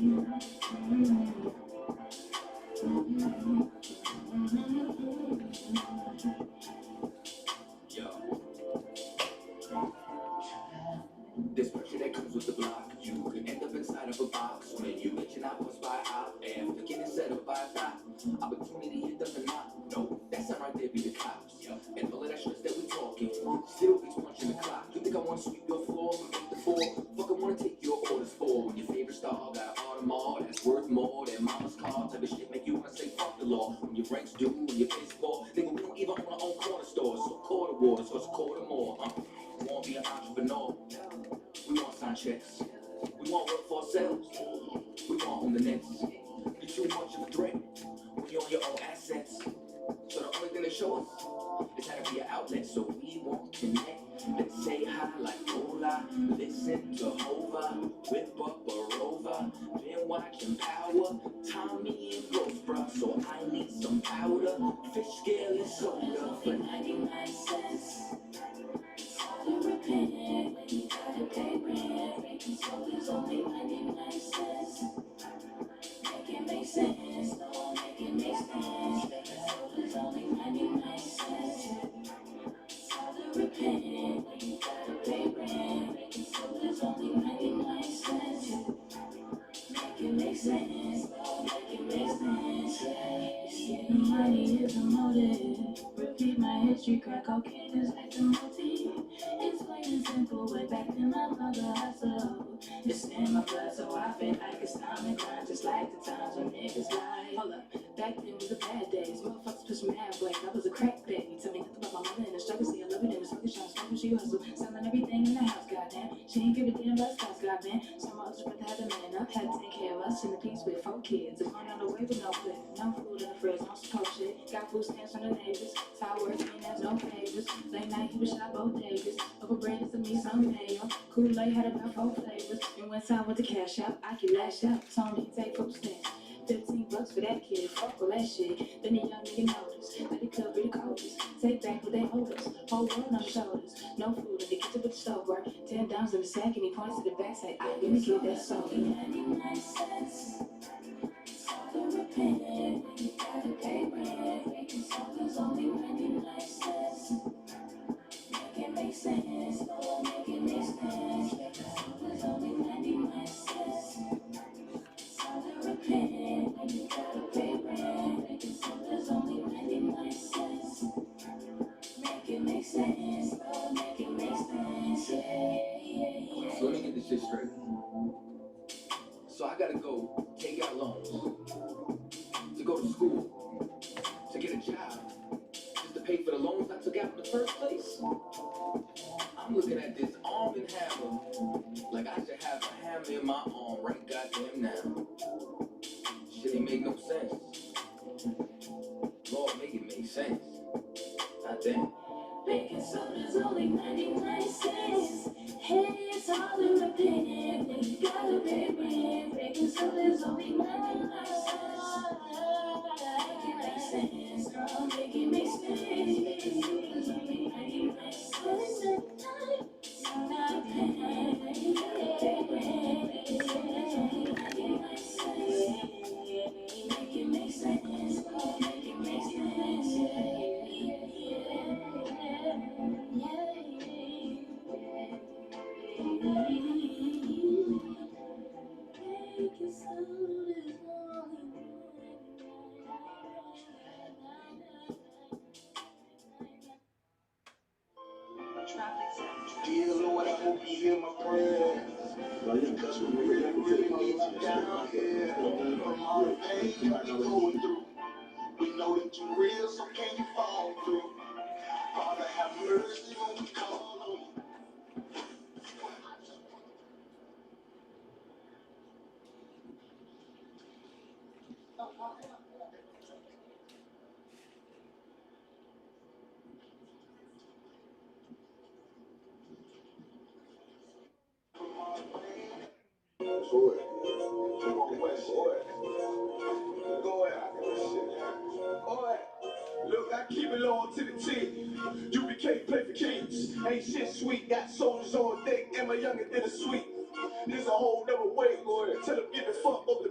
This pressure that comes with the block, you could end up inside of a box when you get your knocked by out after getting set up by a thought. Opportunity it doesn't knock. No, that sound right there be the cops. And all of that stress that we talking still beats punching the clock. You think I want to sweep your floor from 8 to 4? Fuck, I want to take your orders for when your favorite star got Audemars that's worth more than mama's car. Type of shit make you want to say fuck the law. When your rent's due, when your piss poor, nigga, we don't even own our own corner stores. So quarter wars, cause a quarter more. We want to be an entrepreneur. We want sign checks. We want work for ourselves. We want own the nets. You're too much of a threat when you're on your own assets. So the only thing they show us is how to be an outlet. So we won't connect. Let's say hi like hola. Listen to Hova. Whip up a rover. Been watching Power. Tommy and Ghost, bruh. So I need some powder. Fish scale and soda for 99 cents. To repent when you gotta pay rent. Making sodas only 99 cents. Make it make sense, no, make it make sense. Making sodas only 99 cents. To repent when you gotta pay rent. Making sodas only 99 cents. Make it make sense, no, make it make sense. Yeah, money is a motive. Repeat my history, crack cocaine is like the motif. It's plain and simple, way back in my mother hustle. It's in my blood, so I feel like it's time to grind. Just like the times when niggas lie. Hold up, back then was the bad days. Motherfuckers push me halfway, I was a crack baby. Tell me nothing about my mother and the struggle. See, I love it in the struggle, trying to smoke when she hustle. Selling everything in the house, goddamn. She ain't give a damn about stocks, goddamn. So my other brother had a man up, had to take care of us in the piece with 4 kids. I'm going on the way with no clip, no food in the fridge, no support shit. Got food stamps from the neighbors, tile working, there's no favors. Late night, he was shot both days. Over bread is to me, some pay him. Kool-Aid had about 4 flavors. And when time went to cash out, I could lash out. Tony take food stamps. $15 for that kid, fuck all that shit. Then the young nigga noticed that he could be the coldest. Take back what they hold us, whole world on the shoulders. No food in the kitchen but the stove work. $10 in the sack and he points to the back, say, I been a kid that's salty. 99 cents. So repent when you gotta pay rent. Making sodas only 99 cents. Make it make sense, no, make it make sense. Making sodas only 99 cents. So repent when you gotta pay rent. Making sodas only 99 cents. Make it make sense, no, make it make sense. Yeah. So let me get this shit straight. So I gotta go take out loans to go to school, to get a job, just to pay for the loans I took out in the first place. I'm looking at this arm and hammer like I should have a hammer in my arm right goddamn now. Shit ain't make no sense. Lord, make it make sense. Goddamn. Baking soda's only 99 cents. Hey, it's all in the pen. When you gotta pay rent. Baking soda's only 99 cents. Make it make sense, girl. Make it make sense. Baking soda's only 99 cents. I'm not paying. When you gotta pay rent. Baking soda's only 99 cents. Make it make sense, girl. Make it make sense. Yeah. Dear Lord, I hope you hear my prayers. Because we really, really need you down here. From all the pain that we're going through. We know that you're real, so can you fall through? Father, have mercy when we call on you. Boy. Boy. Look, I keep it loyal to the team. UBK play for kings. Ain't shit sweet. Got soldiers on deck. And my younger than a sweet. There's a whole nother way. Tell them get the fuck over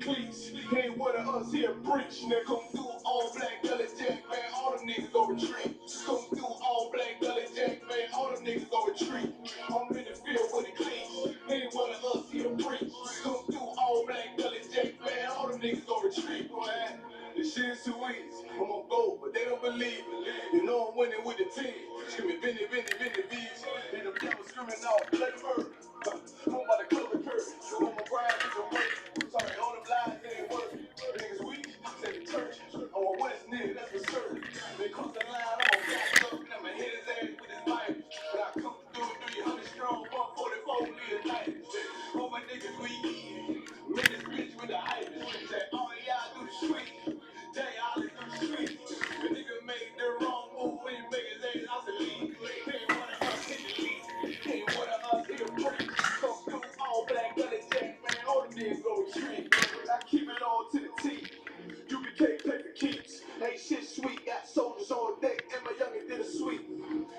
cleats. Ain't one of us here breach. Now come through all black gully jack, man. All them niggas go retreat. Come through all black gully jack, man. All them niggas go retreat. I'm in the field with the cleats. Ain't one of us here breach. Come through all black gully jack, man. All them niggas go retreat. Man, this shit's too easy. I'm on go, but they don't believe it. You know I'm winning with the team. Screaming Vinny, Vinny, Vinny, Beach. And them devils screaming out, bloody murder. I'm about to cover the curve. So on my grind, it's a work. Sorry, all them lies, it ain't working. Niggas weak, say the church. I'm a West nigga, that's for certain. They cross the line, I'm gonna back up, and I'ma hit his ass with his knife. But I come through 300 strong, 144, be a knife. All my niggas weak. Man, this bitch with the hype. Say, all y'all do the street. Jay, all do the street. The nigga made the wrong move when he make his ass out the league. Ain't one of us in the league. Ain't one of us here break. Come through all black gully jack, man. All them niggas go retreat. I keep it all to the T. UBK play for keeps. Ain't shit sweet. Got soldiers on deck, and my youngin' did a sweep.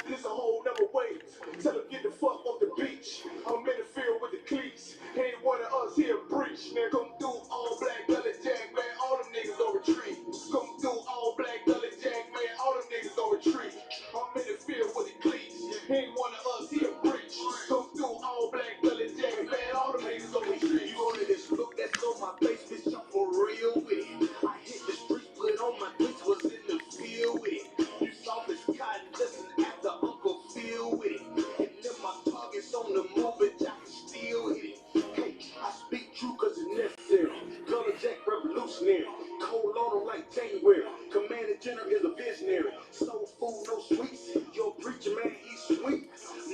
This a whole nother wave. Tell them get the fuck off the beach. I'm in the field with the cleats. Ain't one of us here breach. Now come through all black gully jack, man. All them niggas go retreat. Come through all black gully jack, man. All them niggas go retreat. I'm in the field with the cleats. Ain't one of us here breach. Come through all black gully jack, man. All them niggas go retreat. You wanted this look that's on my face, bitch. I'm for real with it. I hit the streets, but on my bitch was in the field with it. You soft as cotton, listen after Uncle Phil with it. And then my targets on the move, bitch, I can still hit it. Hey, I speak true cause it's necessary. Color Jack revolutionary. Cold on them like January. Commander General is a visionary. Soul food, no sweets. Your preacher man, he's sweet.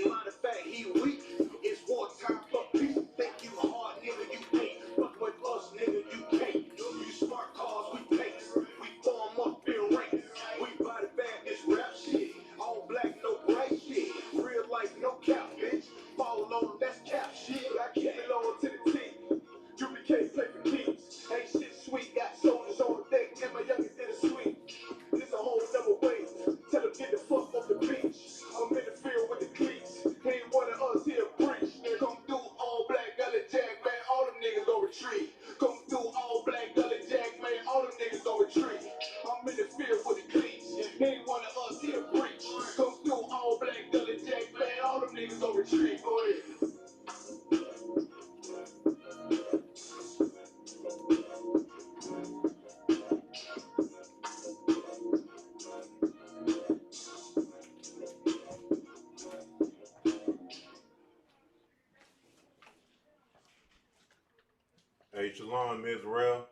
Matter of fact, he weak. It's wartime, fuck peace. Think you hard, nigga, you ain't. Fuck with us, nigga, you can't. You smart cars, we pace. We form up in ranks. We body bag this rap shit. All black, no bright shit. Real life, no cap, bitch. Fall on, that's cap shit. I keep it on to the T. UBK play for keeps. Ain't shit sweet. Got soldiers on deck, and my youngest did a sweep. This a whole double wave. Tell them get the fuck off the beach. I'm in the field with the cleats. Ain't one of us here breach. Come through all black gully jack, man. All them niggas go retreat. Come through all black gully jack, man. All them niggas go retreat. I'm in the field with the cleats. Ain't one of us here breach. Come through all black gully jack, man. All them niggas go retreat. Go ahead. Hey, Shalom, Israel.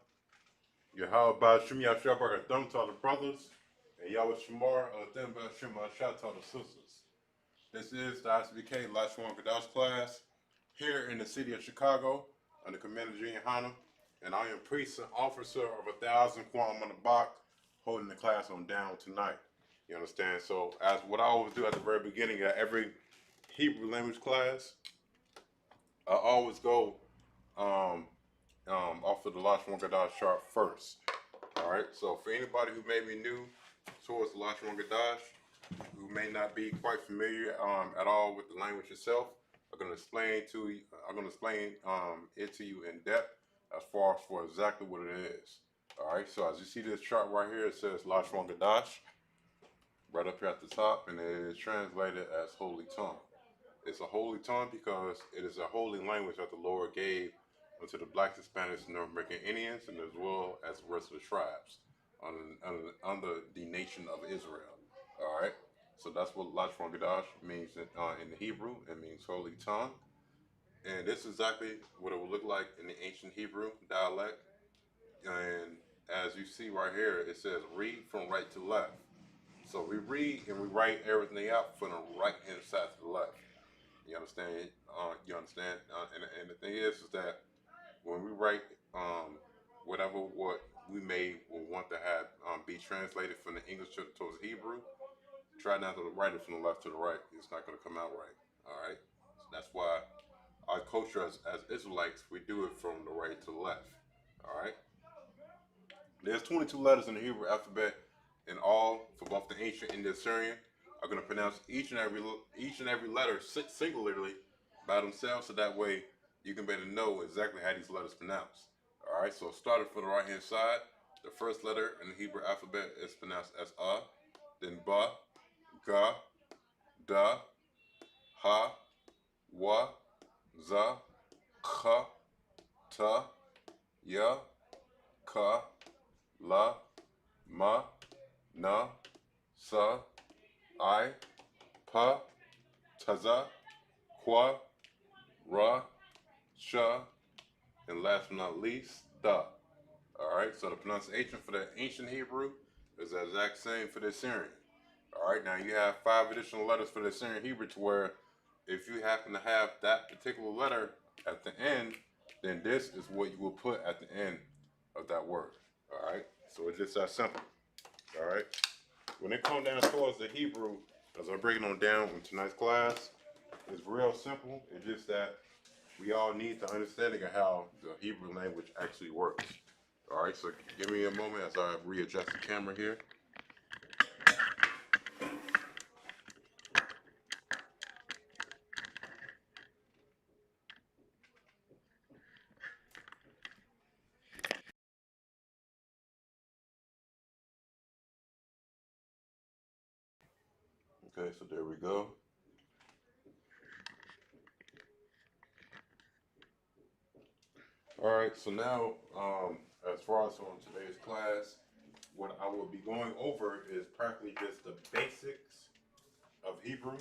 Yahweh Shem Yahshua Baruch to all the brothers, and Yahweh Shemar, them Shem Yahshua to all the sisters. This is the Isupk Lashwan Kadash class here in the city of Chicago under Commander Junior Hanna, and I am priest and officer of 1,000 Quam on the Bach, holding the class on down tonight. You understand? So, as what I always do at the very beginning of every Hebrew language class, I always go off of the Lashwan Kadash chart first. All right. So for anybody who may be new towards the Lashwan Kadash, who may not be quite familiar at all with the language itself, I'm going to explain it to you in depth as far as for exactly what it is. All right. So as you see this chart right here, it says Lashwan Kadash right up here at the top, and it is translated as holy tongue. It's a holy tongue because it is a holy language that the Lord gave to the Blacks, Hispanics, and North American Indians, and as well as the rest of the tribes under the nation of Israel. All right, so that's what Lashwan Kadash means in the Hebrew. It means holy tongue, and this is exactly what it would look like in the ancient Hebrew dialect. And as you see right here, it says read from right to left. So we read and we write everything out from the right hand side to the left. You understand? And the thing is that when we write whatever what we may will want to have be translated from the English towards Hebrew, try not to write it from the left to the right. It's not going to come out right. All right. So that's why our culture as Israelites, we do it from the right to the left. All right. There's 22 letters in the Hebrew alphabet, and all for both the ancient and the Assyrian are going to pronounce each and every letter singularly by themselves, so that way you can better know exactly how these letters pronounce. All Alright, so starting from the right hand side, the first letter in the Hebrew alphabet is pronounced as then ba, ga, da, ha, wa, za, kha, ta, ya, ka, la, ma, na, sa, I, pa, taza, kwa, ra, sha, and last but not least, da. Alright, so the pronunciation for the ancient Hebrew is the exact same for the Assyrian. Alright, now you have 5 additional letters for the Assyrian Hebrew to where if you happen to have that particular letter at the end, then this is what you will put at the end of that word. Alright, so it's just that simple. Alright, when it comes down towards the Hebrew, as I'm breaking on down in tonight's class, it's real simple. It's just that we all need the understanding of how the Hebrew language actually works. All right, so give me a moment as I readjust the camera here. Okay, so there we go. All right, so now as far as on today's class, what I will be going over is practically just the basics of Hebrew.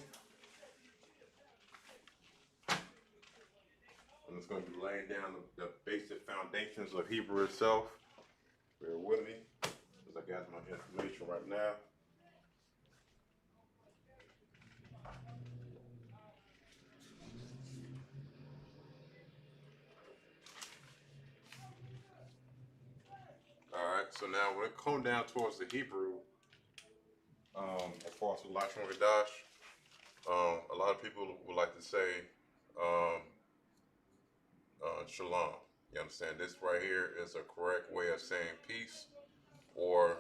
I'm just going to be laying down the basic foundations of Hebrew itself. Bear with me as I gather my information right now. All right, so now when it comes down towards the Hebrew, as far as the Lashon Gadash, a lot of people would like to say um, shalom. You understand? This right here is a correct way of saying peace or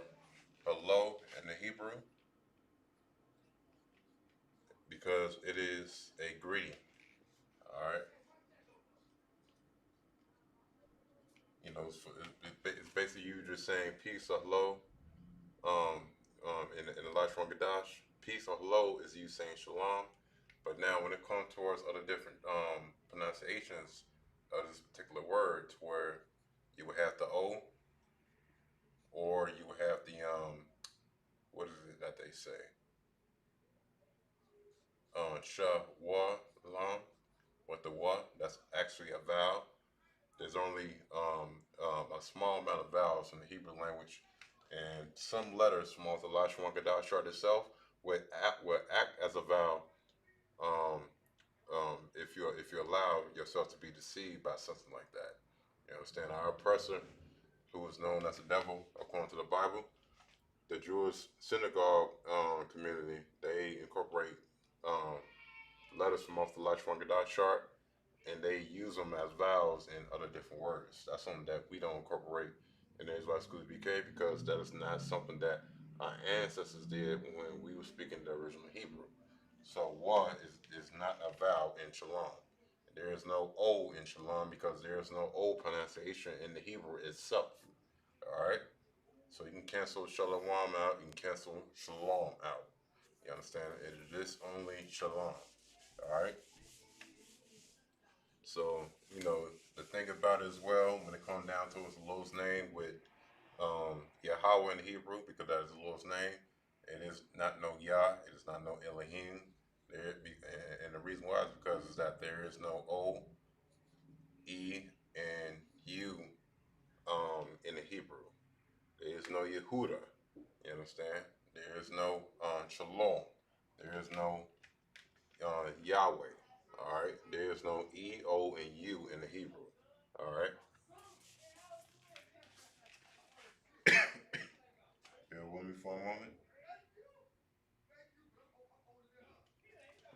hello in the Hebrew because it is a greeting. All right. You know, it's basically you just saying peace or hello. In the Lashon Gadash, peace or hello is you saying shalom. But now when it comes towards other different pronunciations of this particular word, to where you would have the O, or you would have the what is it that they say? Sha wa lam with the wa. That's actually a vowel. There's only a small amount of vowels in the Hebrew language, and some letters from the Lashon Gadash chart itself would act as a vowel. Um, if you allow yourself to be deceived by something like that, you understand? Our oppressor, who is known as the devil according to the Bible, the Jewish synagogue community, they incorporate um, letters from off the Lashon Gadash chart, and they use them as vowels in other different words. That's something that we don't incorporate in the Israelite School of BK because that is not something that our ancestors did when we were speaking the original Hebrew. So one is not a vowel in Shalom. There is no O in Shalom because there is no O pronunciation in the Hebrew itself. All right? So you can cancel Shalom out, you can cancel Shalom out. You understand? It is just only Shalom. All right? So, the thing about it as well, when it comes down to it's the Lord's name with Yahweh in Hebrew, because that is the Lord's name, it is not no Yah, it is not no Elohim. And the reason why is because is that there is no O, E, and U in the Hebrew. There is no Yehuda. You understand? There is no Shalom. There is no Yahweh. All right. There is no E, O, and U in the Hebrew. All right. Bear with me for a moment.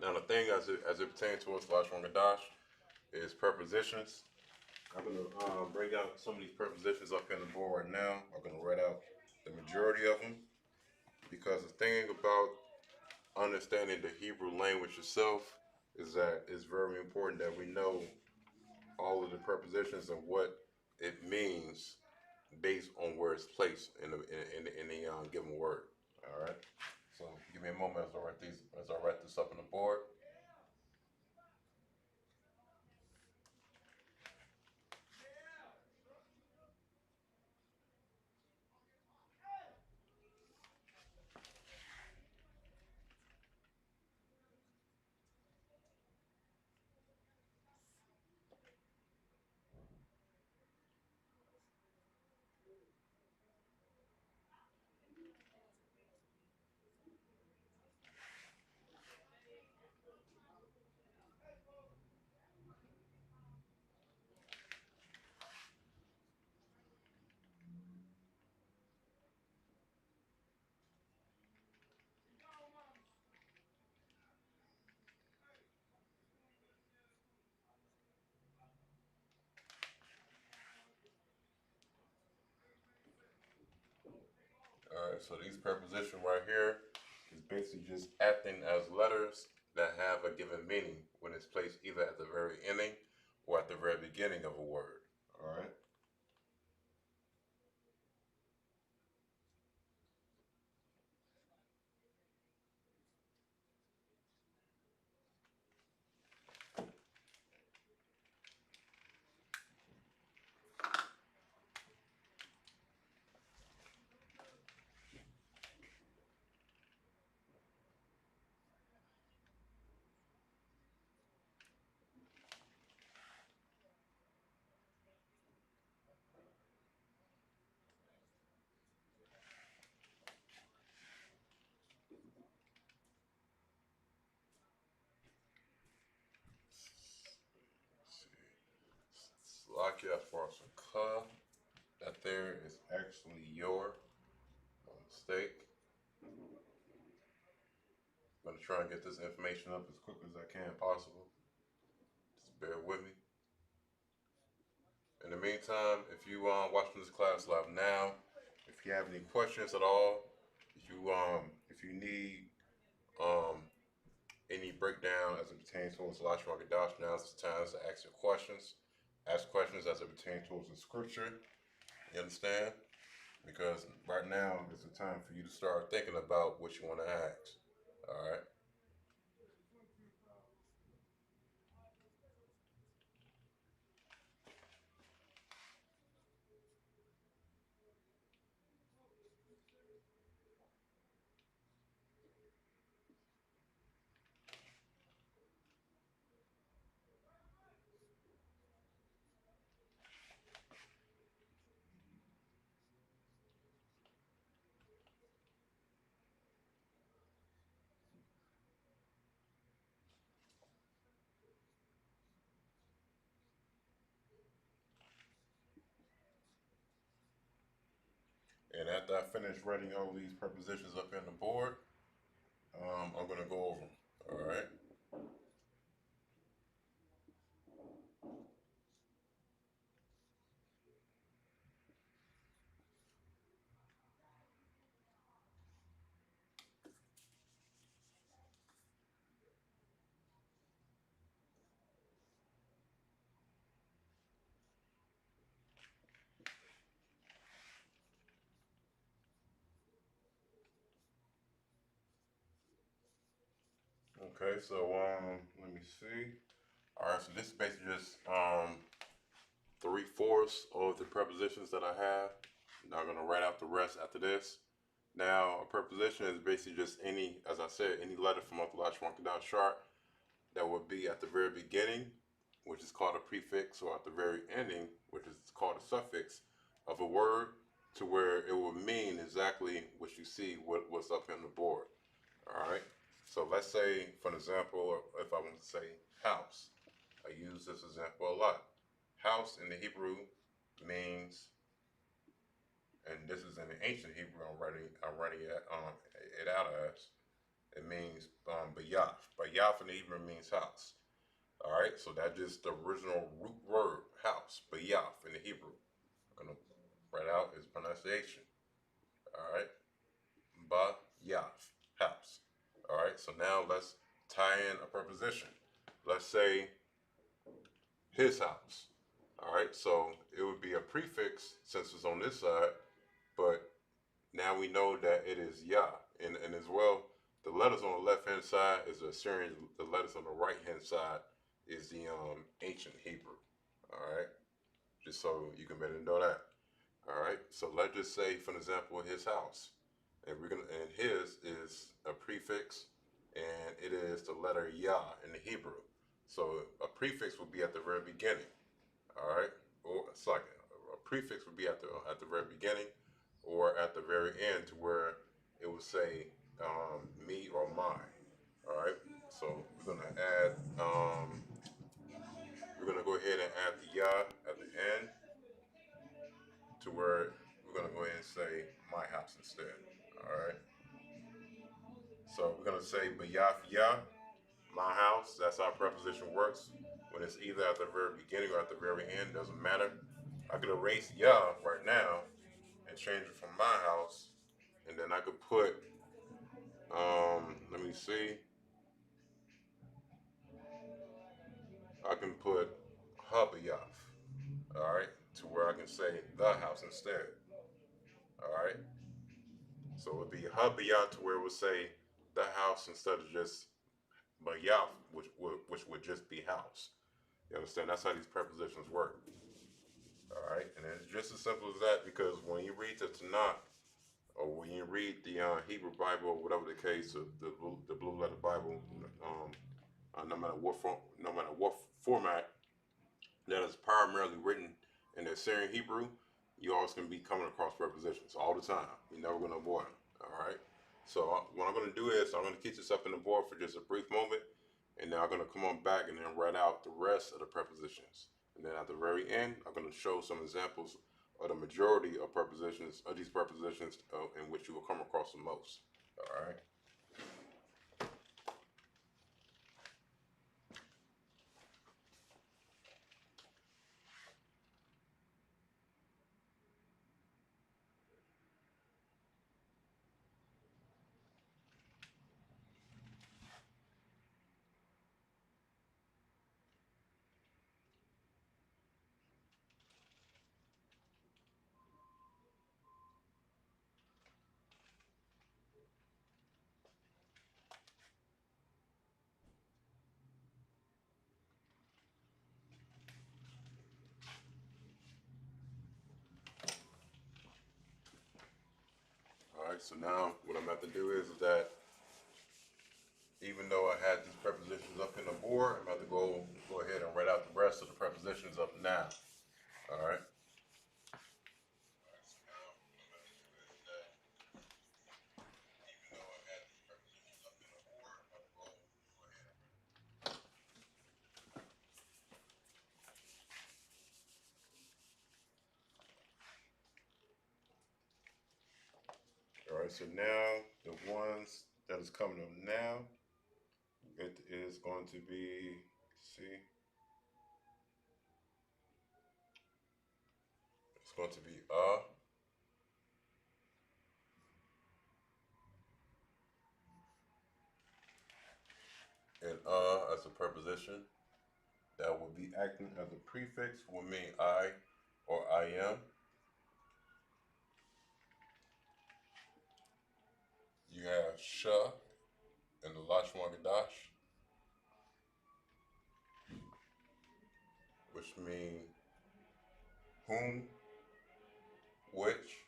Now the thing as it pertains to us, Lashon Gadash, is prepositions. I'm gonna bring out some of these prepositions up in the board right now. I'm gonna write out the majority of them because the thing about understanding the Hebrew language itself is that it's very important that we know all of the prepositions and what it means based on where it's placed in the given word. All right. So give me a moment as I write this up on the board. All right. So these preposition right here is basically just acting as letters that have a given meaning when it's placed either at the very ending or at the very beginning of a word. All right. Slovakia, as far as the ka, that there is actually your mistake. I'm going to try and get this information up as quick as I can possible. Just bear with me. In the meantime, if you watching this class live now, if you have any questions at all, if you need um any breakdown as it pertains towards Elijah Ragadash, now is the time to ask your questions. Ask questions as it pertains towards the scripture. You understand? Because right now is the time for you to start thinking about what you want to ask. All right. And after I finish writing all these prepositions up on the board, I'm gonna go over them. All right. Okay. So let me see. All right. So this is basically just 3/4 of the prepositions that I have. Now I'm gonna write out the rest after this. Now, a preposition is basically just any, as I said, any letter from Orthodox Down chart that would be at the very beginning, which is called a prefix, or at the very ending, which is called a suffix of a word, to where it will mean exactly what you see, what's up on the board. All right. So let's say, for example, if I want to say house, I use this example a lot. House in the Hebrew means, and this is in the ancient Hebrew. I'm writing it out as. It means bayaf. Bayaf in the Hebrew means house. All right, so that's just the original root word, house. Bayaf in the Hebrew. I'm gonna write out its pronunciation. All right, bayaf, house. All right, so now let's tie in a preposition. Let's say his house. All right, so it would be a prefix since it's on this side, but now we know that it is Yah. And as well, the letters on the left hand side is the Assyrian, the letters on the right hand side is the ancient Hebrew. All right, just so you can better know that. All right, so let's just say, for example, his house, and his is a prefix, and it is the letter Yah in the Hebrew. So a prefix would be at the very beginning. All right, or it's like a prefix would be at the very beginning, or at the very end, to where it would say me or mine. All right, so we're gonna add. We're gonna go ahead and add the Yah at the end, to where we're gonna go ahead and say my house instead. All right. So we're gonna say Bayaf Yah, my house. That's how preposition works. When it's either at the very beginning or at the very end, doesn't matter. I could erase Yah right now and change it from my house, and then I could put. Let me see. I can put Hubbayaf. All right, to where I can say the house instead. All right. So it would be Hubbayaf to where it would say the house instead of just Bayaf, which would just be house. You understand? That's how these prepositions work. All right, and it's just as simple as that, because when you read the Tanakh, or when you read the Hebrew Bible, or whatever the case, the blue letter Bible, no matter what format that is primarily written in the Assyrian Hebrew, you always going to be coming across prepositions all the time. You're never going to avoid them. All right. So what I'm going to do is I'm going to keep this up in the board for just a brief moment, and then I'm going to come on back and then write out the rest of the prepositions. And then at the very end, I'm going to show some examples of the majority of these prepositions in which you will come across the most. All right. All right. So now what I'm about to do is that, even though I had these prepositions up in the board, I'm about to go ahead and write out the rest of the prepositions up now. All right. All right. So now the ones that is coming up now, it is going to be, see, it's going to be and as a preposition that will be acting as a prefix will mean I or I am. You have sh and the Lashwan Gadash, which mean whom, which,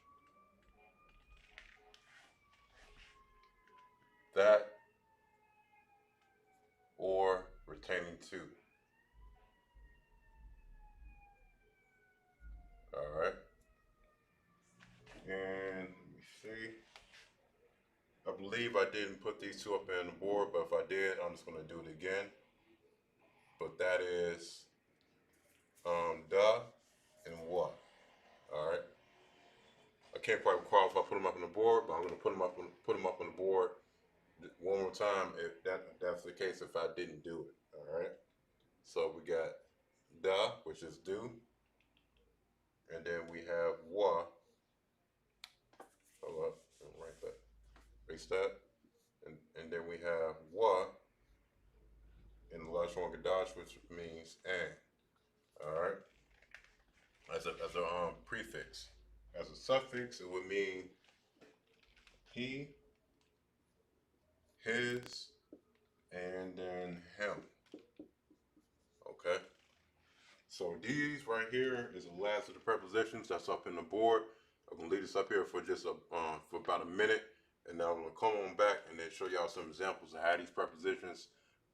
that, or pertaining to. All right. And let me see. I believe I didn't put these two up on the board, but if I did, I'm just going to do it again. But that is da and wa. All right. I can't quite recall if I put them up on the board, but I'm going to put them up on the board one more time if that's the case. If I didn't do it, all right. So we got da, which is do, and then we have wa. Hold up, right there. Erase that, and then we have wa in the Lashon Gadash, which means and. All right. suffix. As a suffix, it would mean he, his, and then him. Okay. So these right here is the last of the prepositions that's up in the board. I'm gonna leave this up here for just for about a minute, and then I'm gonna come on back and then show y'all some examples of how these prepositions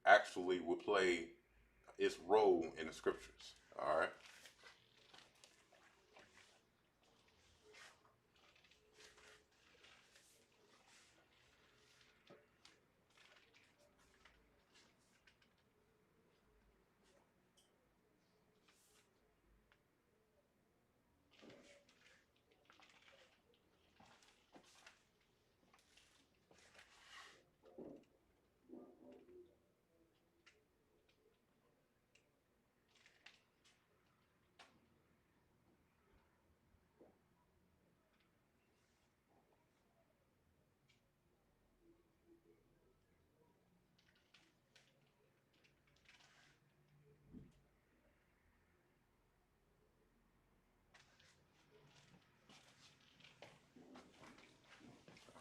actually will play its role in the scriptures. All right.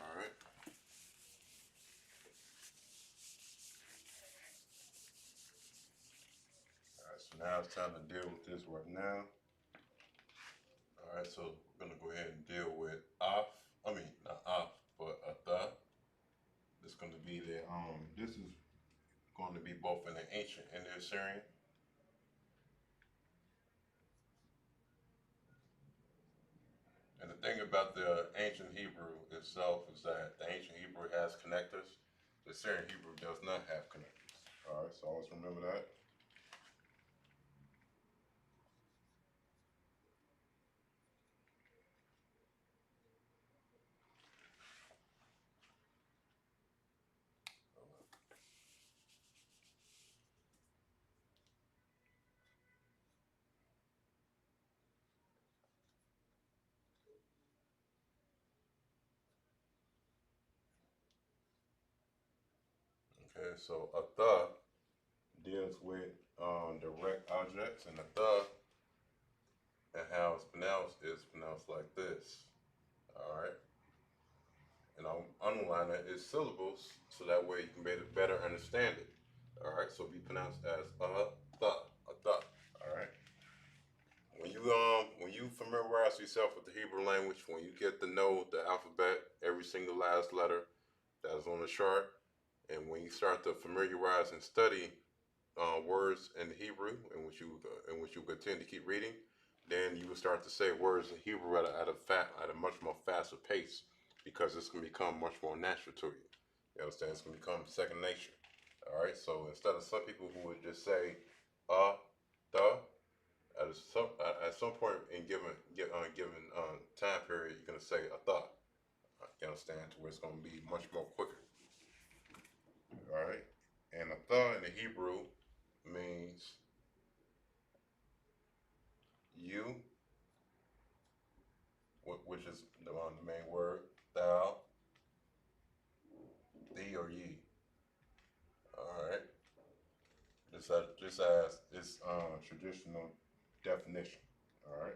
All right. All right. So now it's time to deal with this right now. All right. So we're gonna go ahead and deal with af. I mean not af, but atha. This is gonna be the This is going to be both in the ancient and the Assyrian. And the thing about the ancient Hebrew itself is that the ancient Hebrew has connectors. The Syrian Hebrew does not have connectors. All right, so always remember that. Okay, so a the deals with direct objects, and a the and how it's pronounced is pronounced like this. All right, and I'll underline it as syllables so that way you can better understand it. All right, so be pronounced as a the. All right. When you familiarize yourself with the Hebrew language, when you get to know the alphabet, every single last letter that is on the chart, and when you start to familiarize and study words in Hebrew, in which you continue to keep reading, then you will start to say words in Hebrew at a much more faster pace because it's going to become much more natural to you. You understand? It's going to become second nature. All right. So instead of some people who would just say the, at some point in given time period, you're gonna say a thought. You understand to where it's gonna be much more quicker. All right, and a thought in the Hebrew means you, which is the main word, thou, thee, or ye. All right, just as its traditional definition. All right.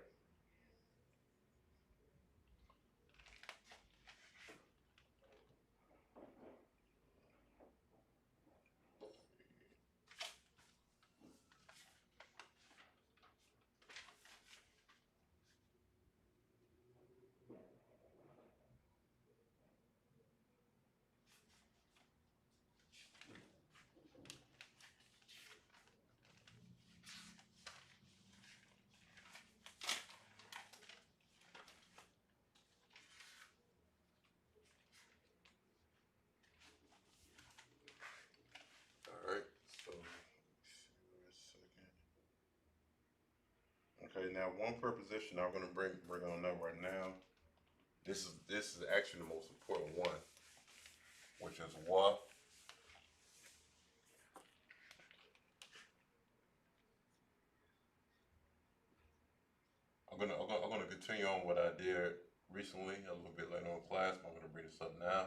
All right. So, okay. Now, one preposition I'm gonna bring on up right now. This is actually the most important one, which is wa. I'm gonna continue on what I did recently a little bit later on in class. But I'm gonna bring this up now.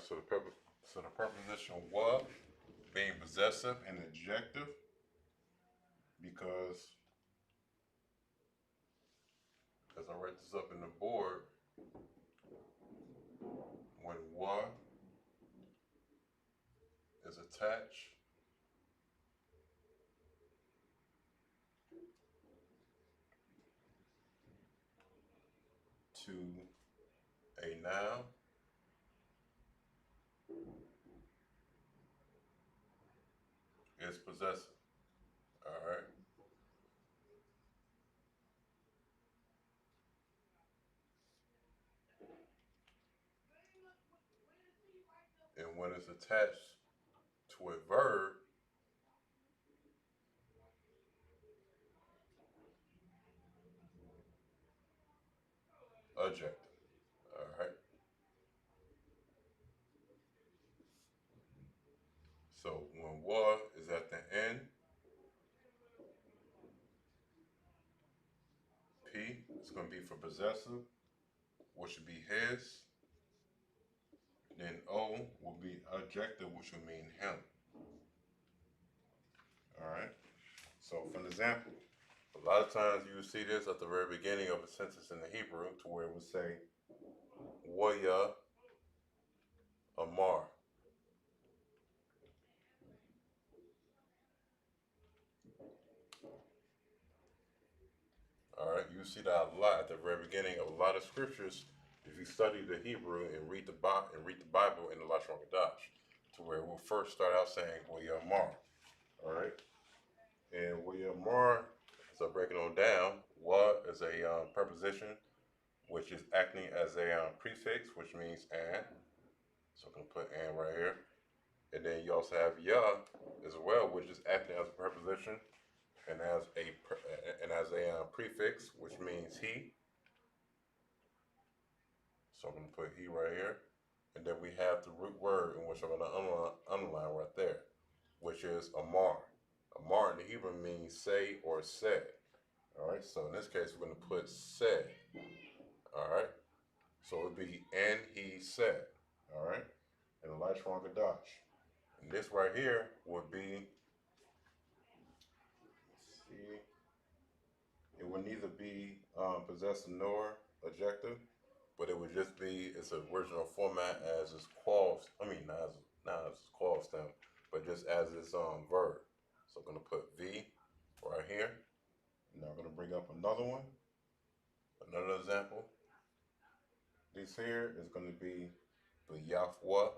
So the preposition wa being possessive and adjective because as I write this up in the board, when wa is attached to a noun, it's possessive. All right. And when it's attached to a verb, adjective. All right. So when wa is at the end, P is going to be for possessive, which should be his. Then O will be adjective, which would mean him. All right. So, for an example, a lot of times you will see this at the very beginning of a sentence in the Hebrew, to where it would say Waya Amar. All right. You see that a lot at the very beginning of a lot of scriptures. If you study the Hebrew and read the Bible in the Lashon Kodash, to where we'll first start out saying Waya Amar. All right. And William Moore, so breaking on down, wa is a preposition which is acting as a prefix, which means and. So I'm gonna put and right here. And then you also have ya as well, which is acting as a preposition and as a prefix, which means he. So I'm gonna put he right here. And then we have the root word, in which I'm gonna underline right there, which is amar. Amar in the Hebrew means say or said. All right, so in this case, we're going to put said. All right, so it would be and he said. All right, and the light stronger Dutch. And this right here would be, let's see, it would neither be possessive nor adjective, but it would just be its original format as its qual. I mean, not as its qual stem, but just as its verb. So I'm going to put V right here. Now I'm going to bring up another one, another example. This here is going to be the Yahweh.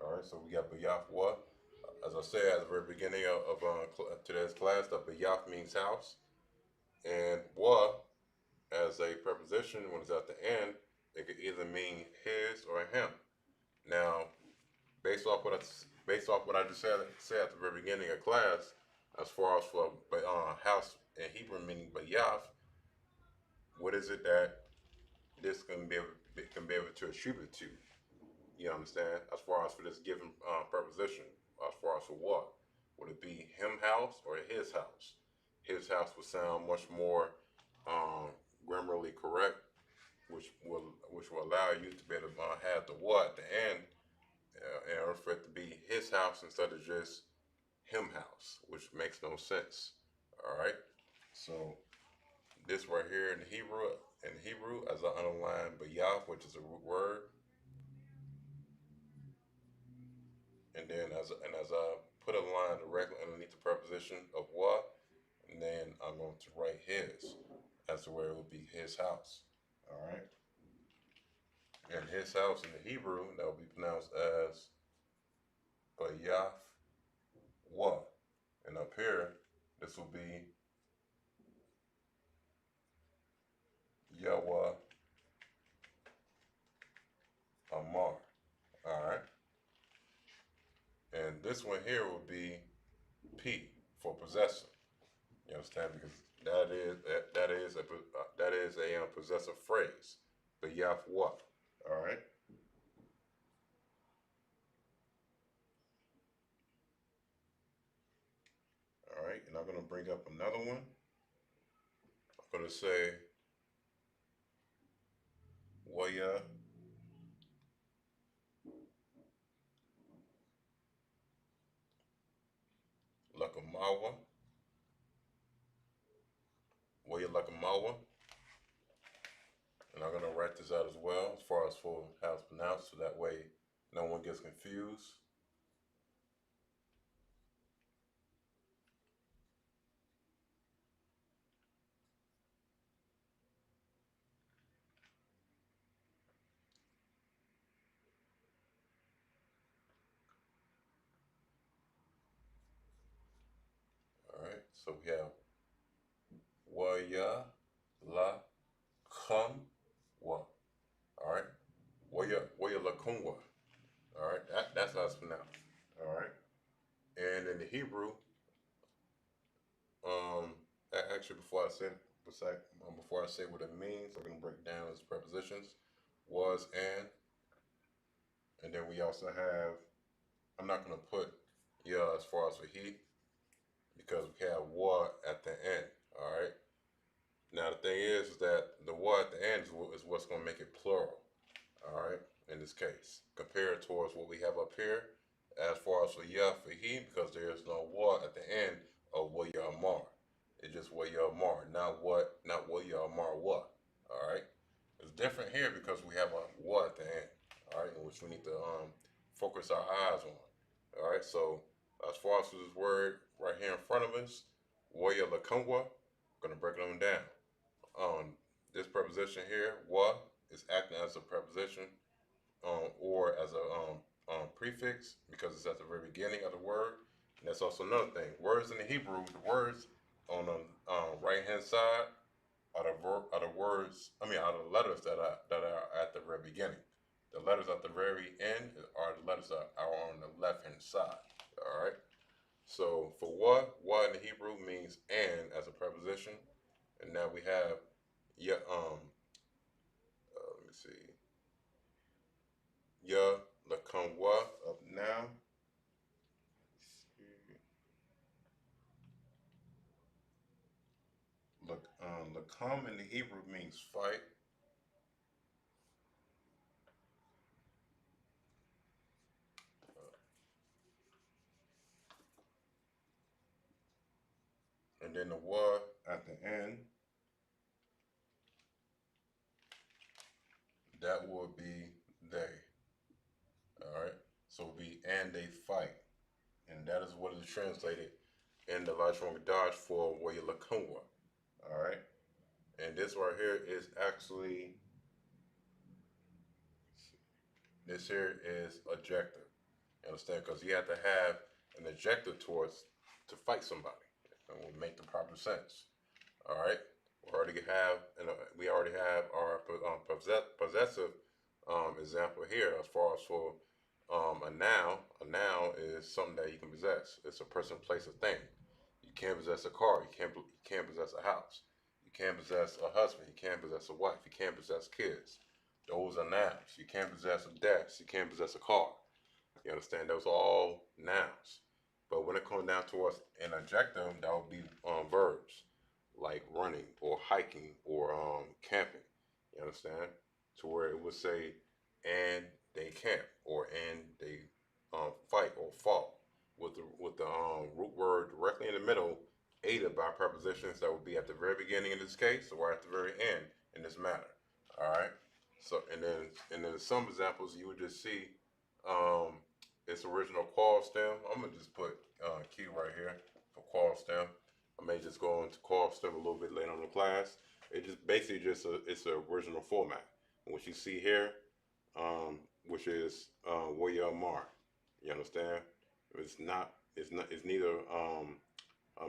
All right, so we got Yahweh. As I said at the very beginning of today's class, that Yah means house, and wa as a preposition when it's at the end, it could either mean his or him. Now, based off what I just said at the very beginning of class, as far as for house in Hebrew meaning Yah, what is it that this can be able to attribute to? You understand? As far as for this given preposition, as far as for what? Would it be him house or his house? His house would sound much more grammarly correct, which will allow you to be able to have the what at the end in order for it to be his house instead of just him house, which makes no sense. All right. So this right here in Hebrew, as I underline bayaf, which is a root word, and then as I put a line directly underneath the preposition of wa, and then I'm going to write his as to where it would be his house. All right. And his house in the Hebrew that will be pronounced as bayaf wa, and up here this will be Yahweh Amar. All right. And this one here will be P for possessor. You understand? Because that is a possessive phrase. The Yahweh. All right. All right. And I'm going to bring up another one. I'm going to say Waya Lakamawa. Waya Lakamawa. And I'm going to write this out as well as far as for how it's pronounced so that way no one gets confused. All right, so we have Waya La Kum Wa. All right, Waya La Kumwa. All right, that's how it's pronounced. All right, and in the Hebrew, um, actually before I say what it means, we're gonna break down its prepositions. Was and then we also have. I'm not gonna put yeah as far as for he because we have wa at the end. All right. Now the thing is that the wa at the end is what's gonna make it plural. All right. In this case, compared towards what we have up here, as far as for yeah for he, because there is no wa at the end of wa ya mar. It's just wa ya mar, not wa ya mar wa. All right. It's different here because we have a wa at the end. All right, which we need to focus our eyes on. All right. So as far as this word right here in front of us, wa ya lakungwa, we're gonna break them down. This preposition here, wa, is acting as a preposition or as a prefix because it's at the very beginning of the word. And that's also another thing. Words in the Hebrew, the words on the right hand side are the words. I mean, are the letters that are at the very beginning. The letters at the very end are the letters that are on the left hand side. All right. So for wa in the Hebrew means and as a preposition, and now we have yeah. Let me see. Ya lakamwa up now. Look, lakam in the Hebrew means fight. And then the wa at the end, that will be they. All right. So it'll be and they fight. And that is what is translated in the Lashon Dodge for Waya Lakumwa. All right. And this right here is actually, this here is adjective. You understand? Because you have to have an adjective towards to fight somebody. And will make the proper sense. All right. We already have our possessive example here as far as for a noun. A noun is something that you can possess. It's a person, place, a thing. You can't possess a car. You can't possess a house. You can't possess a husband. You can't possess a wife. You can't possess kids. Those are nouns. You can't possess a desk. You can't possess a car. You understand? Those are all nouns. But when it comes down to us an adjective, that would be verbs like running or hiking or camping. You understand? To where it would say, and they camp or and they fight or fought with the root word directly in the middle, aided by prepositions that would be at the very beginning in this case or at the very end in this matter. All right. So and then some examples you would just see um, its original qual stem. I'm gonna just put Q right here for qual stem. I may just go into qual stem a little bit later on in the class. It just basically it's the original format. And what you see here, which is Warrior Mar. You understand? It's neither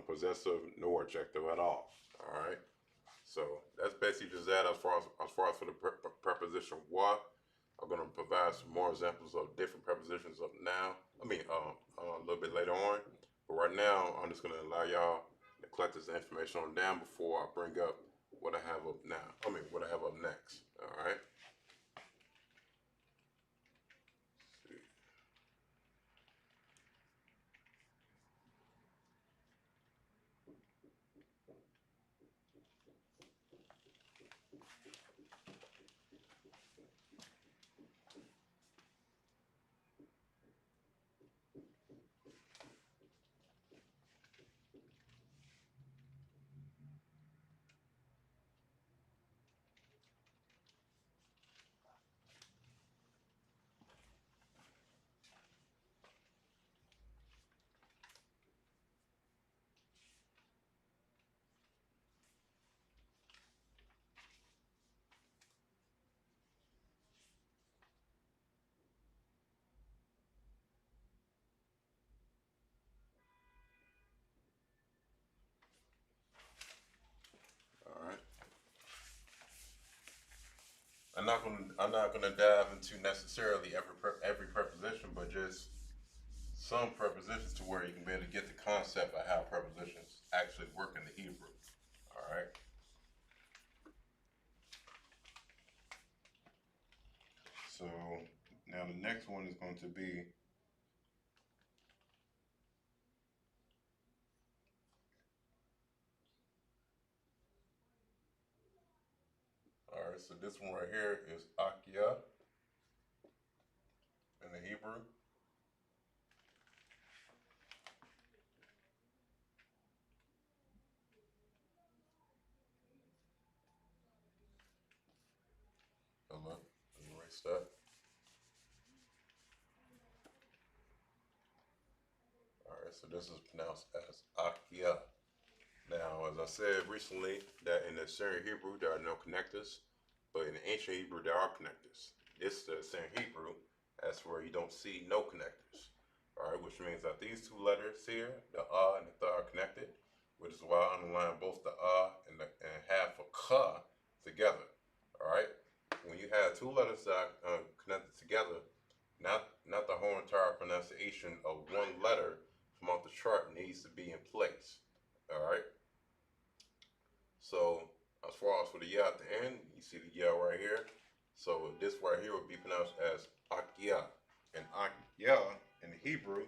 possessive nor adjective at all. All right. So that's basically just that as far as for the preposition wa. I'm gonna provide some more examples of different prepositions of now. A little bit later on. But right now, I'm just gonna allow y'all to collect this information on down before I bring up what I have up now. What I have up next. All right. I'm not gonna dive into necessarily every preposition, but just some prepositions to where you can be able to get the concept of how prepositions actually work in the Hebrew. All right. So now the next one is going to be, all right. So this one right here is akia in the Hebrew. Hold on, let me erase that. All right. So this is pronounced as akia. Now, as I said recently, that in the Syrian Hebrew there are no connectors, but in the ancient Hebrew there are connectors. This the Syrian Hebrew, that's where you don't see no connectors. All right, which means that these two letters here, the and the th, are connected, which is why I underline both the and half a ka together. All right, when you have two letters that are connected together, not the whole entire pronunciation of one letter from off the chart needs to be in place. All right. So as far as for the ya at the end, you see the ya right here. So this right here would be pronounced as akya. And akya in the Hebrew,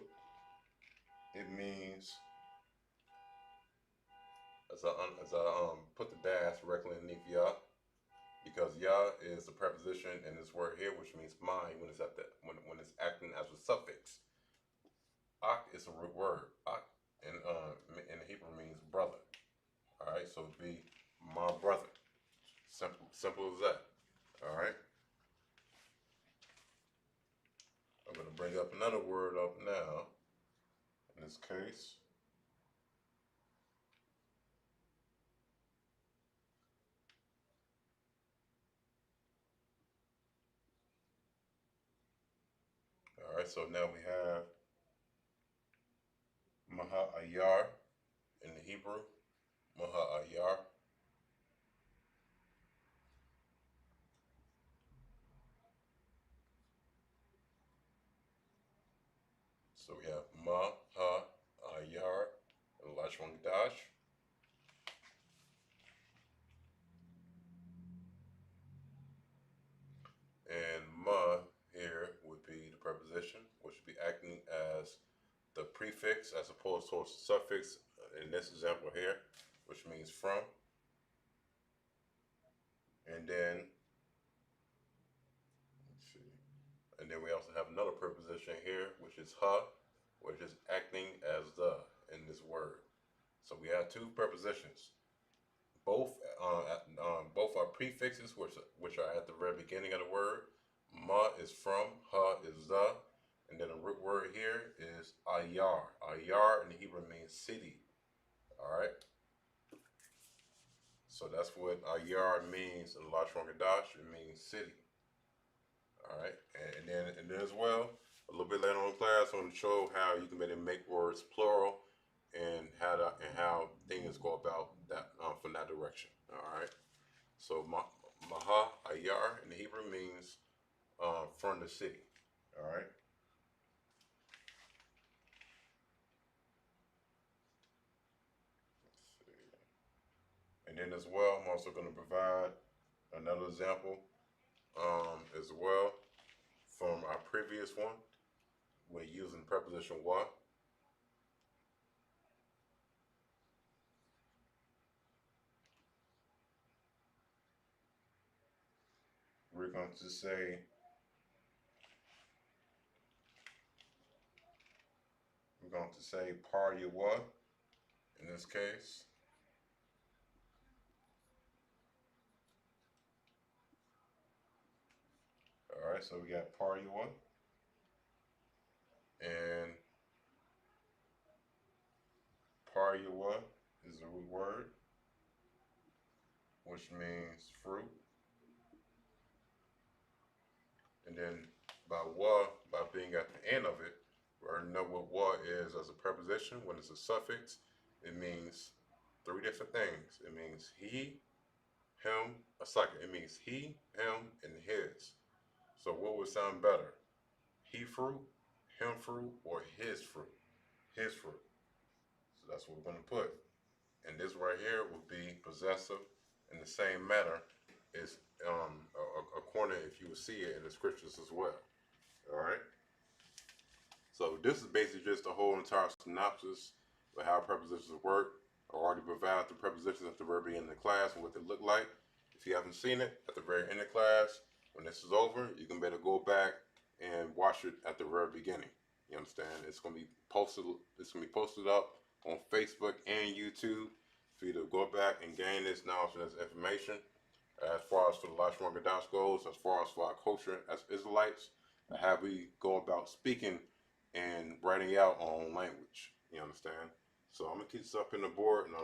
it means, as I put the dash directly underneath ya, because ya is a preposition in this word here, which means mine when it's when it's acting as a suffix. Ak is a root word. Ak in the Hebrew means brother. All right, so it'd be my brother. Simple as that. All right. I'm going to bring up another word up now. In this case, all right. So now we have maha ayar in the Hebrew. Maha ayar. So we have maha ayar and lashwan dash. And ma here would be the preposition, which would be acting as the prefix as opposed to a suffix in this example here, which means from. And then, let's see, and then we also have another preposition here, which is ha, which is acting as the in this word. So we have two prepositions. Both are prefixes, which are at the very beginning of the word. Ma is from, ha is the, and then the root word here is ayar. Ayar in the Hebrew means city. All right. So that's what ayar means in Lashon Kadash. It means city. All right, and then as well, a little bit later on in class, I'm going to show how you can make words plural and how things go about that from that direction. All right. So maha ayar in the Hebrew means from the city. All right. Let's see. And then as well, I'm also going to provide another example as well from our previous one. We're using preposition wa. We're going to say par wa in this case. All right, so we got par wa, and par wa is a root word, which means fruit. And then by being at the end of it, we already know what wa is as a preposition. When it's a suffix, it means three different things. It means he, him, a second. It means he, him, and his. So what would sound better? He fruit, him fruit, or his fruit? His fruit. So that's what we're going to put. And this right here will be possessive in the same manner as according if you will see it in the scriptures as well. All right. So this is basically just the whole entire synopsis of how prepositions work. I already provided the prepositions at the very beginning of the class and what they look like. If you haven't seen it at the very end of class, when this is over, you can better go back and watch it at the very beginning. You understand? It's gonna be posted. It's gonna be posted up on Facebook and YouTube for you to go back and gain this knowledge and this information. As far as for the Lashwan Gadash goes, as far as for our culture as Israelites, how we go about speaking and writing out our own language. You understand? So I'm gonna keep this up in the board, and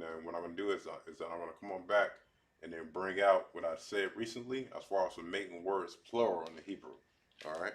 then what I'm gonna do is that I'm gonna come on back and then bring out what I said recently as far as for making words plural in the Hebrew. All right.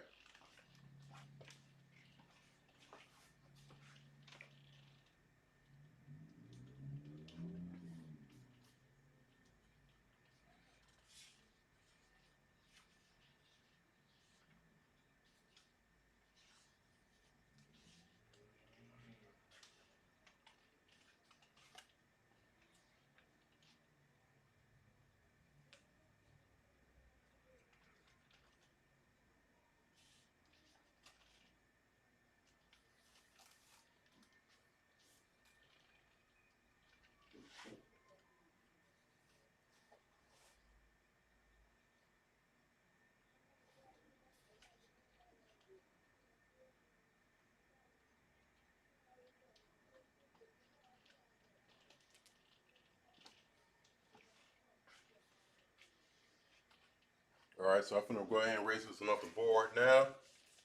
All right. So I'm gonna go ahead and raise this one off the board now.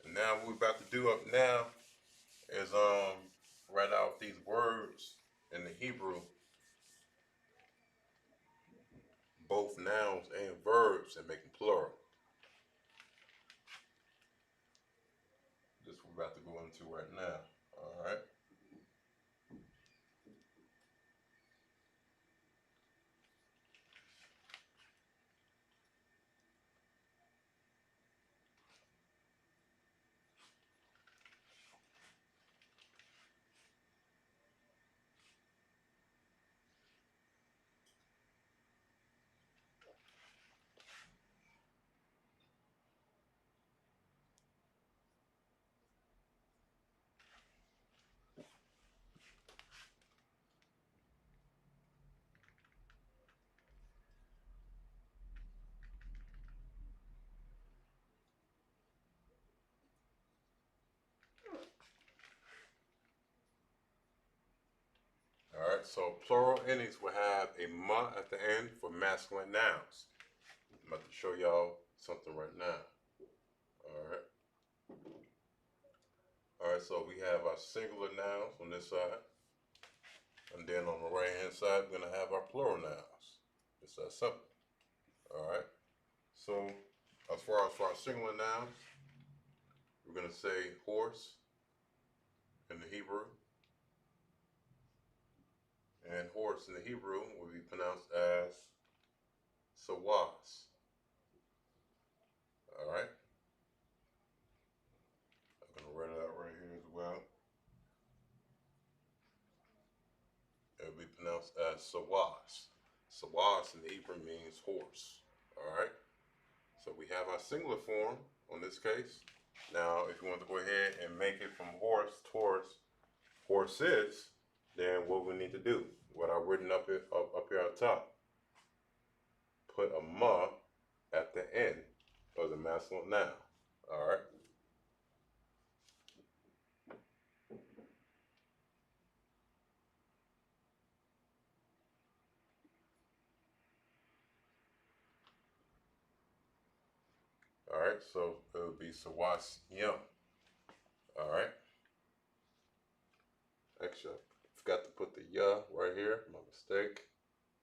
And now what we're about to do up now is write out these words in the Hebrew, both nouns and verbs, and make them plural. This we're about to go into right now. All right. All right. So plural endings will have a ma at the end for masculine nouns. I'm about to show y'all something right now. All right. All right. So we have our singular nouns on this side, and then on the right hand side, we're gonna have our plural nouns. It's that simple. All right. So as far as for our singular nouns, we're gonna say horse in the Hebrew, and horse in the Hebrew will be pronounced as sawas. All right. I'm gonna write it out right here as well. It will be pronounced as sawas. Sawas in the Hebrew means horse. All right. So we have our singular form on this case. Now, if you want to go ahead and make it from horse towards horses, then what we need to do, what I've written up here at the top, put a ma at the end of the masculine noun. All right. All right. So it would be sawas yum. All right. Actually, I forgot to put the ya right here. My mistake.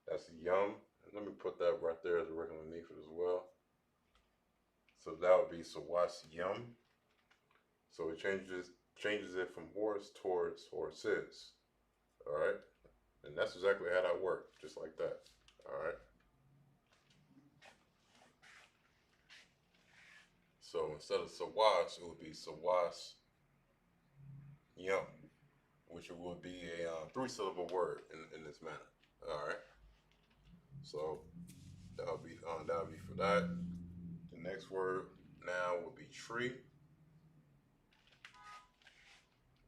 That's yum. And let me put that right there as a regular underneath it as well. So that would be sawas yum. So it changes it from horse towards horses. All right. And that's exactly how that works, just like that. All right. So instead of sawas, it would be sawas yum, which would be a three-syllable word in this manner. All right. So that'll be for that. The next word now will be tree,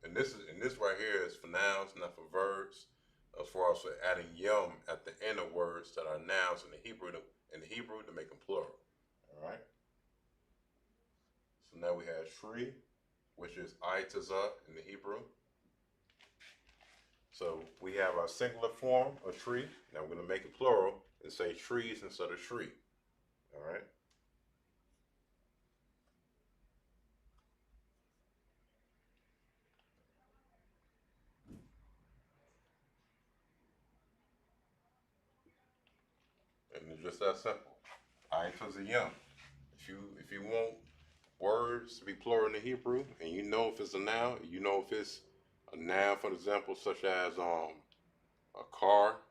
and this right here is for nouns, not for verbs. As far as for adding yum at the end of words that are nouns in the Hebrew to make them plural. All right. So now we have tree, which is aitaza in the Hebrew. So we have our singular form of tree. Now we're going to make it plural and say trees instead of tree. All right. And it's just that simple. Aitaza yum. If you want words to be plural in the Hebrew, and you know if it's a noun, you know if it's a noun, for example, such as a car